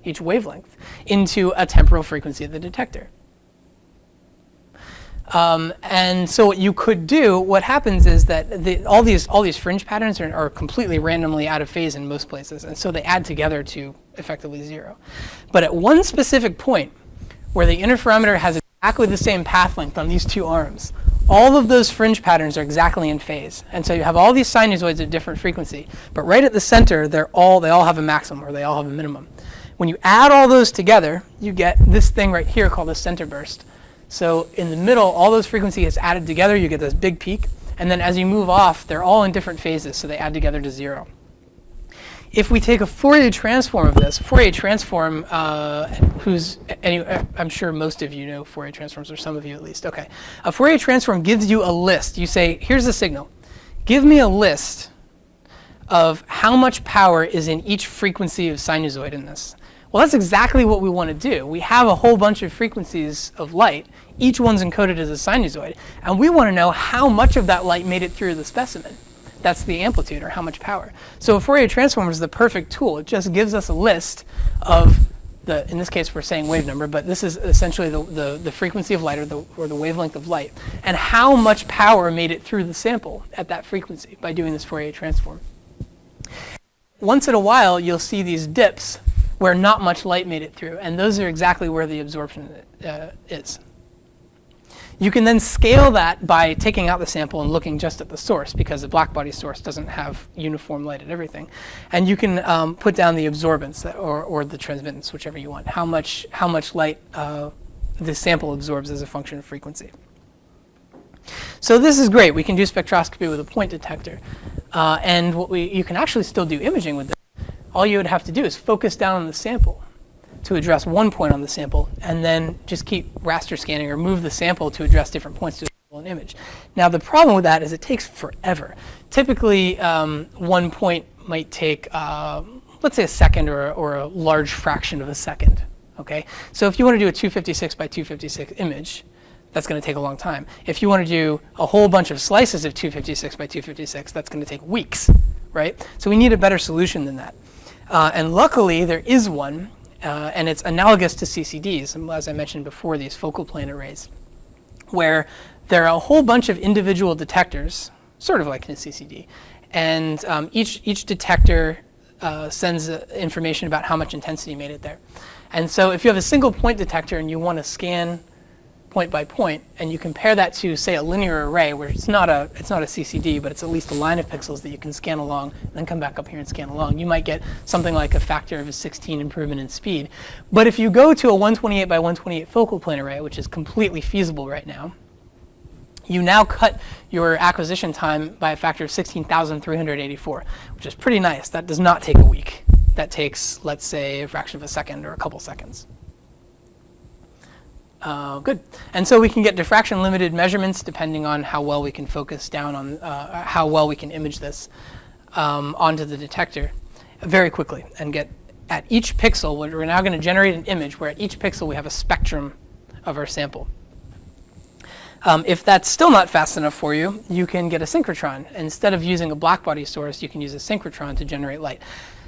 each wavelength, into a temporal frequency of the detector. And so what you could do, what happens is that all these fringe patterns are completely randomly out of phase in most places, and so they add together to effectively zero. But at one specific point, where the interferometer has exactly the same path length on these two arms, all of those fringe patterns are exactly in phase. And so you have all these sinusoids at different frequency, but right at the center, they all have a maximum or they all have a minimum. When you add all those together, you get this thing right here called a center burst. So in the middle, all those frequencies added together, you get this big peak. And then as you move off, they're all in different phases, so they add together to zero. If we take a Fourier transform of this, Fourier transform, I'm sure most of you know Fourier transforms, or some of you at least. Okay. A Fourier transform gives you a list. You say, here's the signal. Give me a list of how much power is in each frequency of sinusoid in this. Well, that's exactly what we want to do. We have a whole bunch of frequencies of light. Each one's encoded as a sinusoid. And we want to know how much of that light made it through the specimen. That's the amplitude, or how much power. So a Fourier transform is the perfect tool. It just gives us a list of in this case we're saying wave number, but this is essentially the frequency of light or the wavelength of light, and how much power made it through the sample at that frequency by doing this Fourier transform. Once in a while, you'll see these dips where not much light made it through, and those are exactly where the absorption is. You can then scale that by taking out the sample and looking just at the source, because the blackbody source doesn't have uniform light at everything. And you can put down the absorbance or the transmittance, whichever you want, how much light the sample absorbs as a function of frequency. So this is great. We can do spectroscopy with a point detector. And you can actually still do imaging with this. All you would have to do is focus down on the sample to address one point on the sample, and then just keep raster scanning or move the sample to address different points to an image. Now the problem with that is it takes forever. Typically, one point might take, let's say, a second or a large fraction of a second. Okay, so if you want to do a 256 by 256 image, that's going to take a long time. If you want to do a whole bunch of slices of 256 by 256, that's going to take weeks, right? So we need a better solution than that. And luckily, there is one. And it's analogous to CCDs, and as I mentioned before, these focal plane arrays, where there are a whole bunch of individual detectors, sort of like in a CCD, and each detector sends information about how much intensity made it there. And so if you have a single point detector and you want to scan point by point, and you compare that to, say, a linear array, where it's not a CCD, but it's at least a line of pixels that you can scan along, and then come back up here and scan along, you might get something like a factor of a 16 improvement in speed. But if you go to a 128 by 128 focal plane array, which is completely feasible right now, you now cut your acquisition time by a factor of 16,384, which is pretty nice. That does not take a week. That takes, let's say, a fraction of a second or a couple seconds. Good. And so we can get diffraction limited measurements depending on how well we can focus down on, how well we can image this onto the detector very quickly and get at each pixel, we're now going to generate an image where at each pixel we have a spectrum of our sample. If that's still not fast enough for you, you can get a synchrotron. Instead of using a blackbody source, you can use a synchrotron to generate light.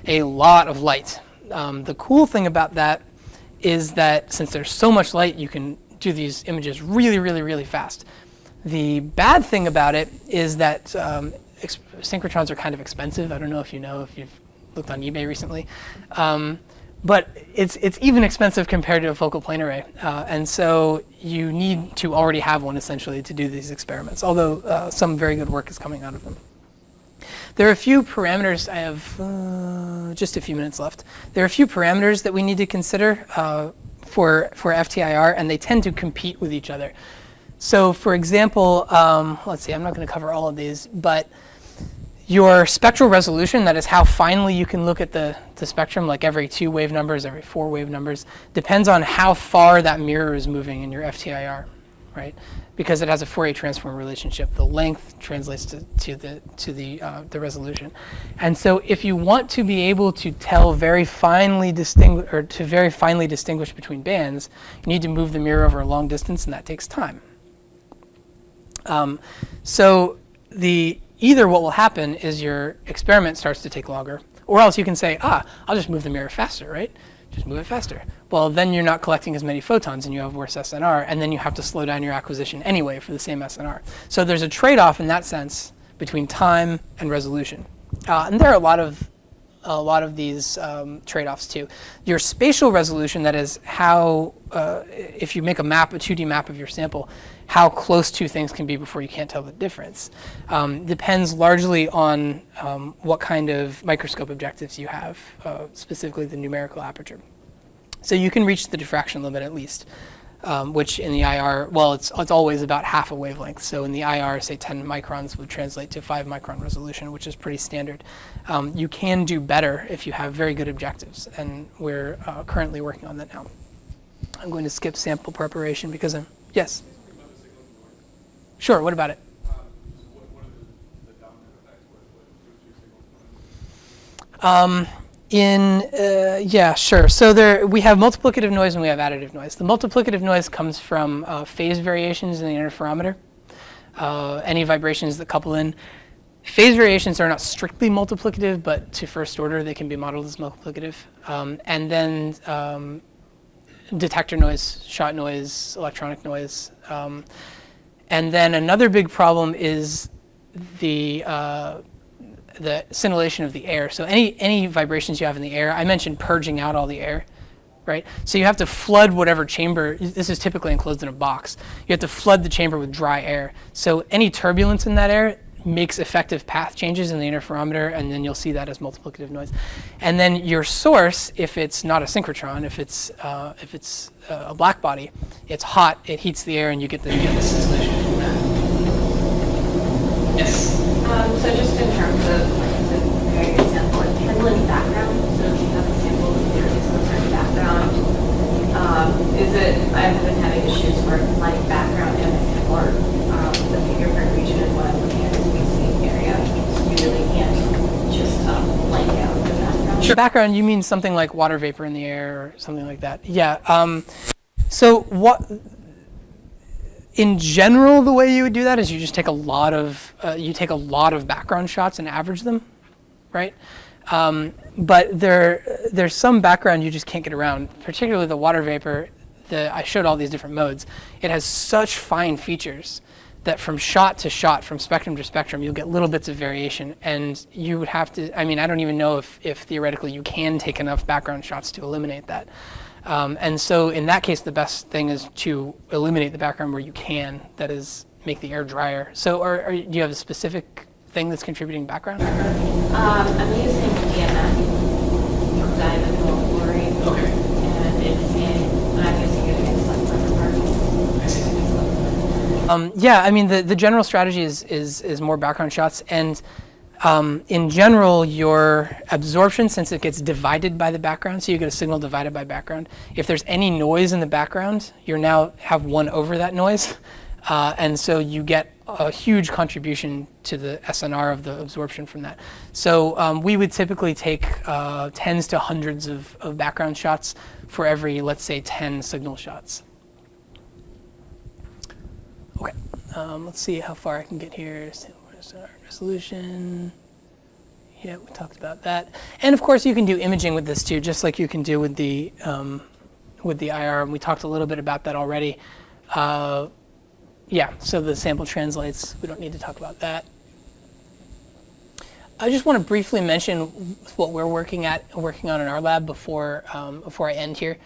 A lot of light. The cool thing about that is that since there's so much light, you can do these images really, really, really fast. The bad thing about it is that synchrotrons are kind of expensive. I don't know if you know, if you've looked on eBay recently. But it's even expensive compared to a focal plane array. And so you need to already have one, essentially, to do these experiments, although some very good work is coming out of them. There are a few parameters. I have just a few minutes left. There are a few parameters that we need to consider for FTIR, and they tend to compete with each other. So for example, let's see, I'm not going to cover all of these, but your spectral resolution, that is how finely you can look at the spectrum, like every 2 wave numbers, every 4 wave numbers, depends on how far that mirror is moving in your FTIR, right? Because it has a Fourier transform relationship. The length translates to the resolution. And so if you want to be able to tell very finely distinguish between bands, you need to move the mirror over a long distance, and that takes time. So either what will happen is your experiment starts to take longer, or else you can say, I'll just move the mirror faster, right? Just move it faster. Well, then you're not collecting as many photons and you have worse SNR, and then you have to slow down your acquisition anyway for the same SNR. So there's a trade-off in that sense between time and resolution. And there are a lot of these trade-offs too. Your spatial resolution, that is how, if you make a 2D map of your sample, how close two things can be before you can't tell the difference, depends largely on what kind of microscope objectives you have, specifically the numerical aperture. So you can reach the diffraction limit at least, which in the IR, well, it's always about half a wavelength. So in the IR, say 10 microns would translate to 5 micron resolution, which is pretty standard. You can do better if you have very good objectives, and we're currently working on that now. I'm going to skip sample preparation because yes? Sure, what about it? Yeah, sure. So we have multiplicative noise and we have additive noise. The multiplicative noise comes from phase variations in the interferometer, any vibrations that couple in. Phase variations are not strictly multiplicative, but to first order they can be modeled as multiplicative. And then detector noise, shot noise, electronic noise. And then another big problem is the scintillation of the air. So any vibrations you have in the air, I mentioned purging out all the air, right? So you have to flood whatever chamber, this is typically enclosed in a box, you have to flood the chamber with dry air. So any turbulence in that air makes effective path changes in the interferometer, and then you'll see that as multiplicative noise. And then your source, if it's not a synchrotron, if it's a black body, it's hot, it heats the air, and you get the scintillation from that. Yes? So just in terms of, like I said, very good example, like handling background, so if you have a sample with there is no certain background, I've been having issues where light background and or the fingerprint region is what I'm looking at is the same area, so you really can't just blank out the background. Sure. Background, you mean something like water vapor in the air or something like that. Yeah. So in general, the way you would do that is you just take a lot of background shots and average them, right? But there's some background you just can't get around, particularly the water vapor. I showed all these different modes. It has such fine features that from shot to shot, from spectrum to spectrum, you'll get little bits of variation, and you would have to, I don't even know if theoretically you can take enough background shots to eliminate that. And so in that case, the best thing is to eliminate the background where you can, that is, make the air drier. So do you have a specific thing that's contributing background? I'm using DMF, dimethyl fluoride. Okay. And I'm guessing it makes like particles. Yeah, the general strategy is more background shots, and In general, your absorption, since it gets divided by the background, so you get a signal divided by background, if there's any noise in the background, you now have 1 over that noise. And so you get a huge contribution to the SNR of the absorption from that. So we would typically take tens to hundreds of background shots for every, let's say, 10 signal shots. Okay, let's see how far I can get here. Resolution. Yeah, we talked about that. And of course, you can do imaging with this too, just like you can do with the IR. And we talked a little bit about that already. Yeah, so the sample translates. We don't need to talk about that. I just want to briefly mention what we're working on in our lab before I end here.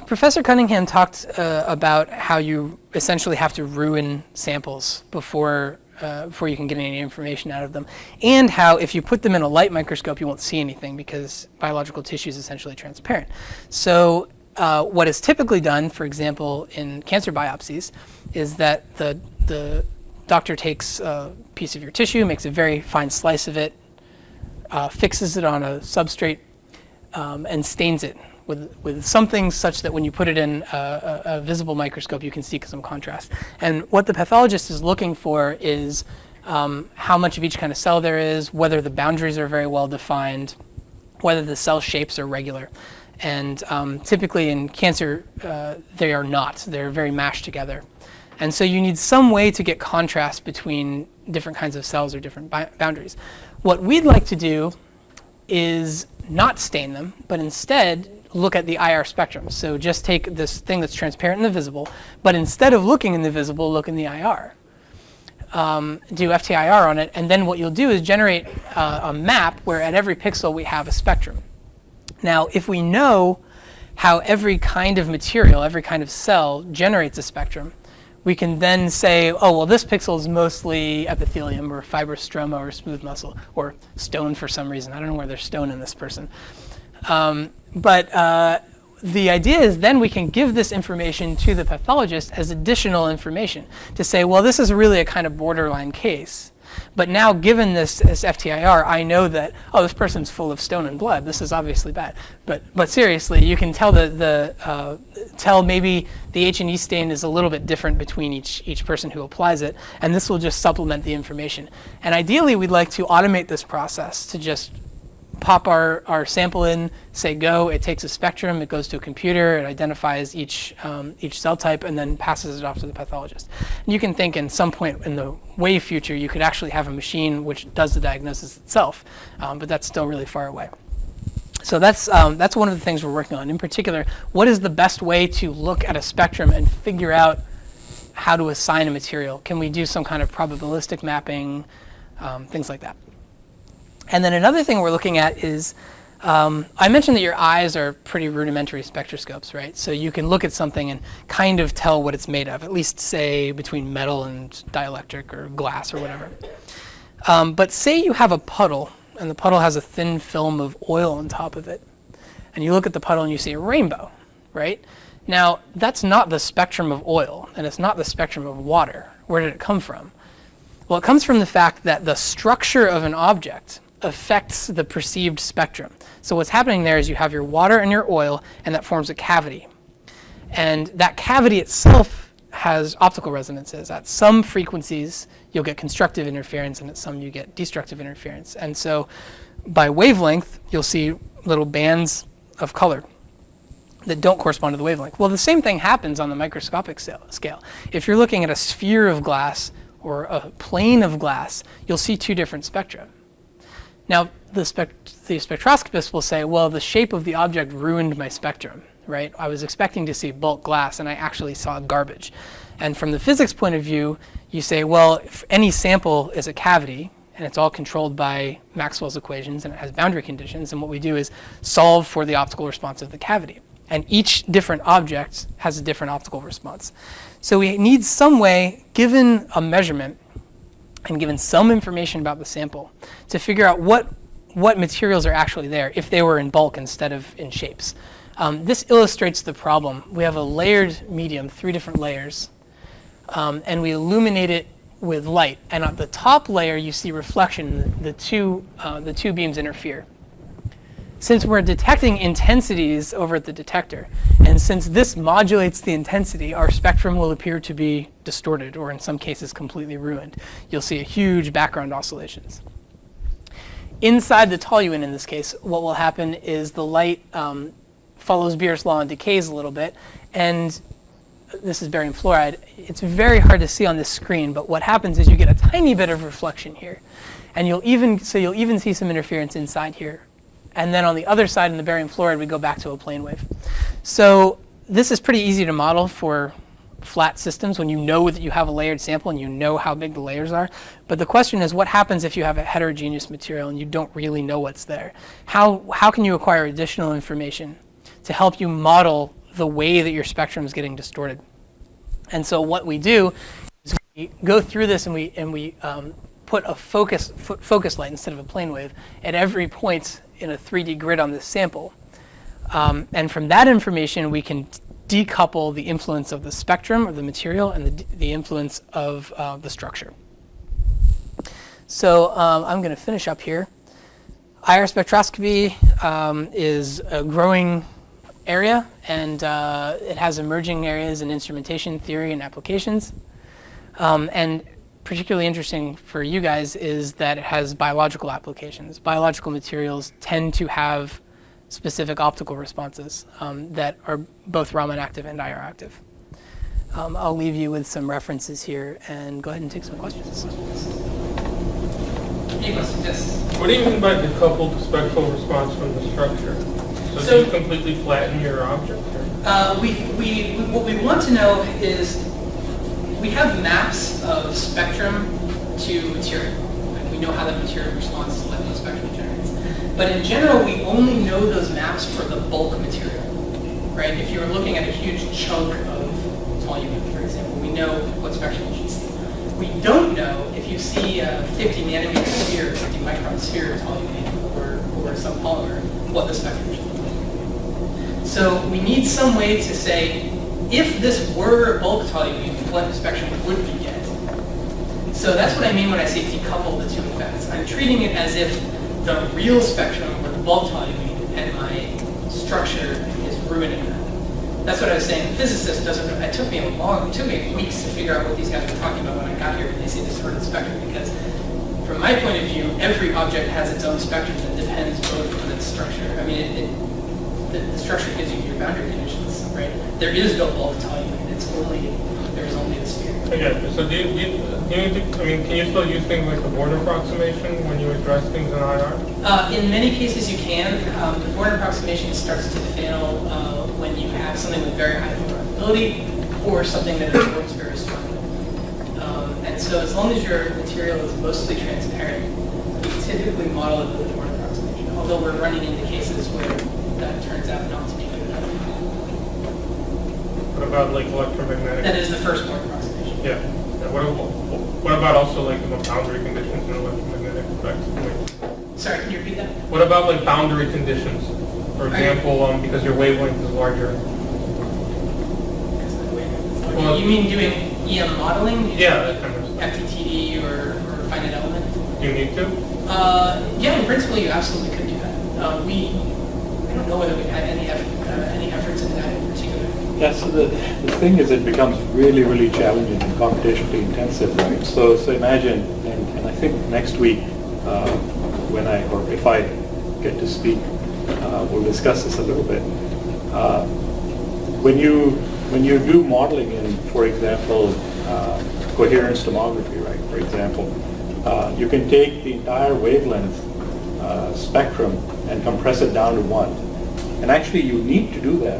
Professor Cunningham talked about how you essentially have to ruin samples before you can get any information out of them, and how if you put them in a light microscope, you won't see anything because biological tissue is essentially transparent. So what is typically done, for example, in cancer biopsies, is that the doctor takes a piece of your tissue, makes a very fine slice of it, fixes it on a substrate, and stains it with something such that when you put it in a visible microscope, you can see some contrast. And what the pathologist is looking for is how much of each kind of cell there is, whether the boundaries are very well defined, whether the cell shapes are regular. And typically in cancer, they are not. They're very mashed together. And so you need some way to get contrast between different kinds of cells or different boundaries. What we'd like to do is not stain them, but instead look at the IR spectrum. So just take this thing that's transparent in the visible, but instead of looking in the visible, look in the IR. Do FTIR on it, and then what you'll do is generate a map where at every pixel we have a spectrum. Now, if we know how every kind of material, every kind of cell generates a spectrum, we can then say, oh, well, this pixel is mostly epithelium or fibrous stroma or smooth muscle or stone for some reason. I don't know where there's stone in this person. But the idea is then we can give this information to the pathologist as additional information to say, well, this is really a kind of borderline case. But now, given this FTIR, I know that, oh, this person's full of stone and blood. This is obviously bad. But seriously, you can tell tell maybe the H&E stain is a little bit different between each person who applies it, and this will just supplement the information. And ideally, we'd like to automate this process to just pop our sample in, say go, it takes a spectrum, it goes to a computer, it identifies each cell type, and then passes it off to the pathologist. And you can think in some point in the way future, you could actually have a machine which does the diagnosis itself, but that's still really far away. So that's one of the things we're working on. In particular, what is the best way to look at a spectrum and figure out how to assign a material? Can we do some kind of probabilistic mapping, things like that? And then another thing we're looking at is, I mentioned that your eyes are pretty rudimentary spectroscopes, right? So you can look at something and kind of tell what it's made of, at least say between metal and dielectric or glass or whatever. But say you have a puddle, and the puddle has a thin film of oil on top of it. And you look at the puddle and you see a rainbow, right? Now, that's not the spectrum of oil, and it's not the spectrum of water. Where did it come from? Well, it comes from the fact that the structure of an object affects the perceived spectrum. So what's happening there is you have your water and your oil, and that forms a cavity. And that cavity itself has optical resonances. At some frequencies, you'll get constructive interference, and at some you get destructive interference. And so by wavelength, you'll see little bands of color that don't correspond to the wavelength. Well, the same thing happens on the microscopic scale. If you're looking at a sphere of glass or a plane of glass, you'll see two different spectra. Now, the spectroscopist will say, well, the shape of the object ruined my spectrum, right? I was expecting to see bulk glass, and I actually saw garbage. And from the physics point of view, you say, well, if any sample is a cavity, and it's all controlled by Maxwell's equations, and it has boundary conditions, and what we do is solve for the optical response of the cavity. And each different object has a different optical response. So we need some way, given a measurement, and given some information about the sample, to figure out what materials are actually there if they were in bulk instead of in shapes. This illustrates the problem. We have a layered medium, 3 different layers, and we illuminate it with light, and at the top layer you see reflection. The two beams interfere. Since we're detecting intensities over at the detector, and since this modulates the intensity, our spectrum will appear to be distorted, or in some cases completely ruined. You'll see a huge background oscillations. Inside the toluene, in this case, what will happen is the light follows Beer's law and decays a little bit, and this is barium fluoride. It's very hard to see on this screen, but what happens is you get a tiny bit of reflection here, and you'll even see some interference inside here. And then on the other side in the barium fluoride, we go back to a plane wave. So this is pretty easy to model for flat systems when you know that you have a layered sample and you know how big the layers are. But the question is, what happens if you have a heterogeneous material and you don't really know what's there? How can you acquire additional information to help you model the way that your spectrum is getting distorted? And so what we do is we go through this and we put a focus light instead of a plane wave at every point in a 3D grid on this sample. And from that information, we can decouple the influence of the spectrum of the material and the influence of the structure. So I'm going to finish up here. IR spectroscopy is a growing area, and it has emerging areas in instrumentation theory and applications. And particularly interesting for you guys is that it has biological applications. Biological materials tend to have specific optical responses that are both Raman active and IR active. I'll leave you with some references here and go ahead and take some questions. Any questions? Yes. What do you mean by decoupled spectral response from the structure? So do you completely flatten your object? What we want to know is we have maps of spectrum to material. Like we know how the material responds to what the spectrum generates. But in general, we only know those maps for the bulk material, right? If you were looking at a huge chunk of toluene, for example, we know what spectrum you should see. We don't know if you see a 50 nanometer sphere, 50 micron sphere of toluene or some polymer, what the spectrum should look like. So we need some way to say, if this were bulk toluene, what the spectrum would we get? So that's what I mean when I say decouple the two effects. I'm treating it as if the real spectrum were the bulk toluene and my structure is ruining that. That's what I was saying. The physicist doesn't know. It took me weeks to figure out what these guys were talking about when I got here when they say distorted spectrum, because from my point of view, every object has its own spectrum that depends both on its structure. I mean, the structure gives you your boundary conditions, right? There is no bulk toluene. There's only the sphere. Okay, so do you can you still use things like the Born approximation when you address things in IR? In many cases you can. The Born approximation starts to fail when you have something with very high probability or something that absorbs very strongly. And so as long as your material is mostly transparent, you typically model it with the Born approximation, although we're running into cases where that turns out not to be good enough. What about like electromagnetic? That is the first Born approximation. Yeah. What about also like the boundary conditions and electromagnetic effects? Sorry, can you repeat that? What about like boundary conditions? For example, because your wavelength is larger. Well, you mean doing EM modeling? Yeah, that kind of stuff. FTTD or finite element? Do you need to? Yeah, in principle, you absolutely could do that. I don't know whether we had any efforts in that in particular. Yeah, so the thing is, it becomes really, really challenging and computationally intensive, right? So imagine, and I think next week, if I get to speak, we'll discuss this a little bit. When you do modeling in, for example, coherence tomography, right? For example, you can take the entire wavelength spectrum and compress it down to 1. And actually, you need to do that.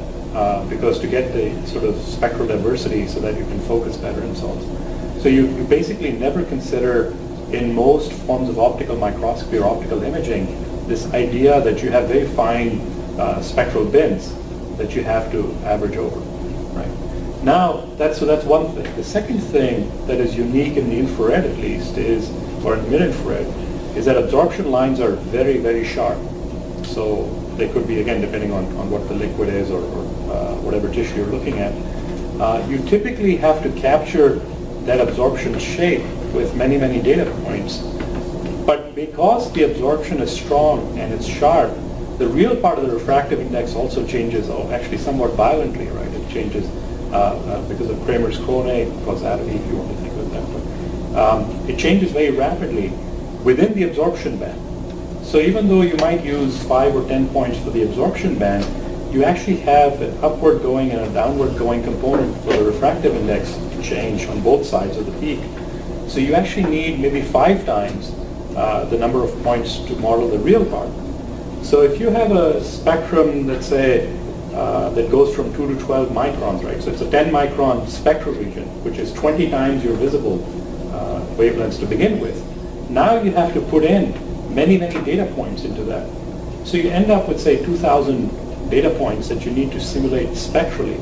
Because to get the sort of spectral diversity so that you can focus better and so on. So you basically never consider in most forms of optical microscopy or optical imaging this idea that you have very fine spectral bins that you have to average over, right? Now, that's one thing. The second thing that is unique in the infrared at least is, or in mid-infrared, is that absorption lines are very, very sharp. So they could be, again, depending on what the liquid is or whatever tissue you're looking at. You typically have to capture that absorption shape with many, many data points. But because the absorption is strong and it's sharp, the real part of the refractive index also changes, actually somewhat violently, right? It changes because of Kramer's Krone causality, if you want to think of that. But, it changes very rapidly within the absorption band. So even though you might use 5 or 10 points for the absorption band, you actually have an upward going and a downward going component for the refractive index to change on both sides of the peak. So you actually need maybe 5 times the number of points to model the real part. So if you have a spectrum, let's say, that goes from 2 to 12 microns, right? So it's a 10 micron spectral region, which is 20 times your visible wavelengths to begin with. Now you have to put in many, many data points into that. So you end up with, say, 2,000 data points that you need to simulate spectrally.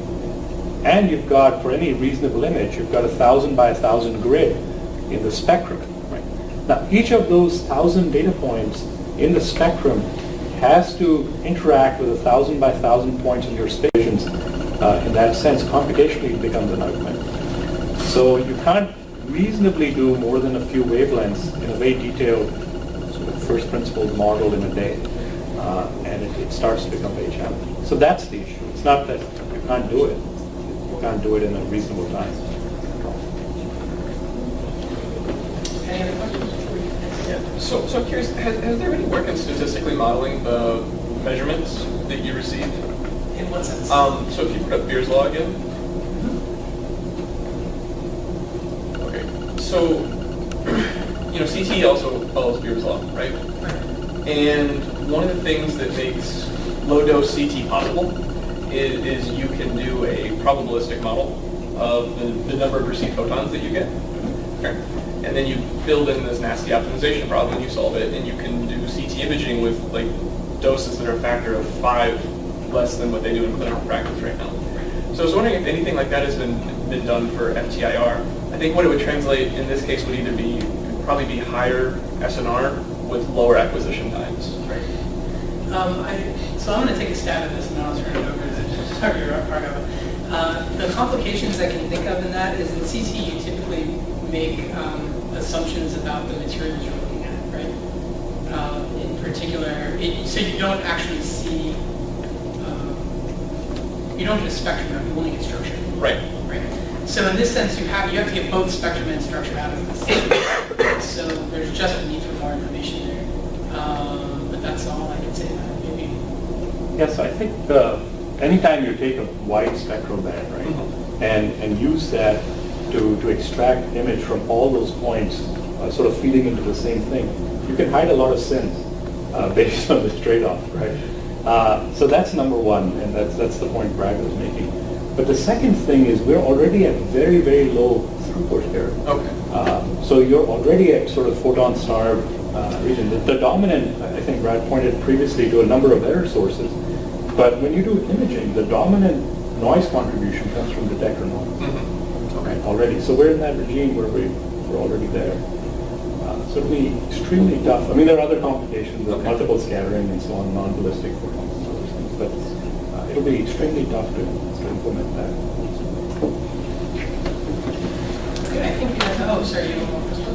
And you've got, for any reasonable image, you've got 1,000 by 1,000 grid in the spectrum. Right? Now, each of those 1,000 data points in the spectrum has to interact with 1,000 by 1,000 points in your stations. In that sense, computationally it becomes a nightmare. So you can't reasonably do more than a few wavelengths in a very detailed sort of first principles model in a day. And it starts to become very challenging. So that's the issue. It's not that you can't do it. You can't do it in a reasonable time. Any other questions? Yeah. So I'm curious, has there been any work in statistically modeling the measurements that you receive? In what sense? So if you put up Beer's law again. Okay. So, CT also follows Beer's law, right? And one of the things that makes low-dose CT possible is you can do a probabilistic model of the number of received photons that you get. Okay. And then you build in this nasty optimization problem and you solve it, and you can do CT imaging with like doses that are a factor of 5 less than what they do in clinical practice right now. So I was wondering if anything like that has been done for FTIR. I think what it would translate in this case would either probably be higher SNR with lower acquisition times. Right. So I'm going to take a stab at this, and then I'll turn it over to Dr. Bhargava. The complications I can think of in that is in CT you typically make assumptions about the materials you're looking at, right? In particular, so you don't actually see, you don't get a spectrum, you only get structure. Right. Right. So in this sense, you have to get both spectrum and structure out of this. So there's just a need for more information there. But that's all I can say about it. Maybe. Yes, I think anytime you take a wide spectral band, right, Mm-hmm. and use that to extract image from all those points, sort of feeding into the same thing, you can hide a lot of sins based on this trade-off, right? So that's number one, and that's the point Brad was making. But the second thing is we're already at very, very low throughput here. Okay. So you're already at sort of photon-starved region. The dominant, I think Brad pointed previously to a number of error sources, but when you do imaging, the dominant noise contribution comes from detector noise. Mm-hmm. Okay. Already. So we're in that regime where we're already there. So it'll be extremely tough. I mean, there are other complications of multiple scattering and so on, non-ballistic photons and other things, but it'll be extremely tough to implement that. Okay, I think, oh, sorry, you have one question?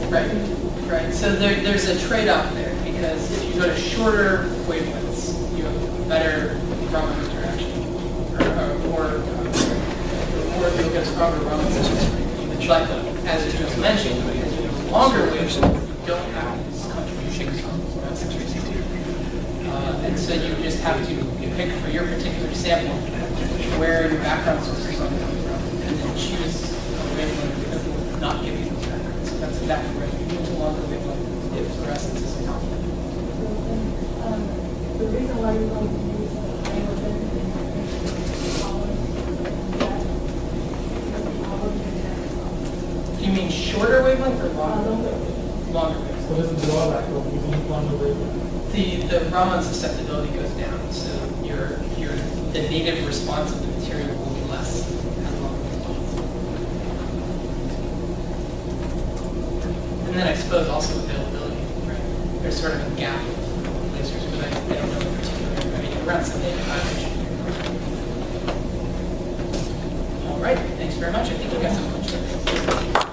Right. Right. So there's a trade-off there, because if you go to shorter wavelengths, you have better Raman interaction, or you'll get stronger Raman interaction. But as you just mentioned, because you have longer wavelengths, you don't have this contribution from and so you just have to pick for your particular sample where your background sources are coming from, and then choose a wavelength that will not give you those backgrounds. So that's exactly right. You need a longer wavelength if fluorescence is enough. The reason why you don't use higher wavelength. Do you mean shorter wavelength or longer? Longer wavelength. So this is the drawback of using longer wavelength. The Raman susceptibility goes down, so the native response of the material will be less at longer wavelengths. then I suppose also availability, right? There's sort of a gap of lasers, but I don't know in particular. I mean, around 785 inch. All right, thanks very much. I think we got some questions.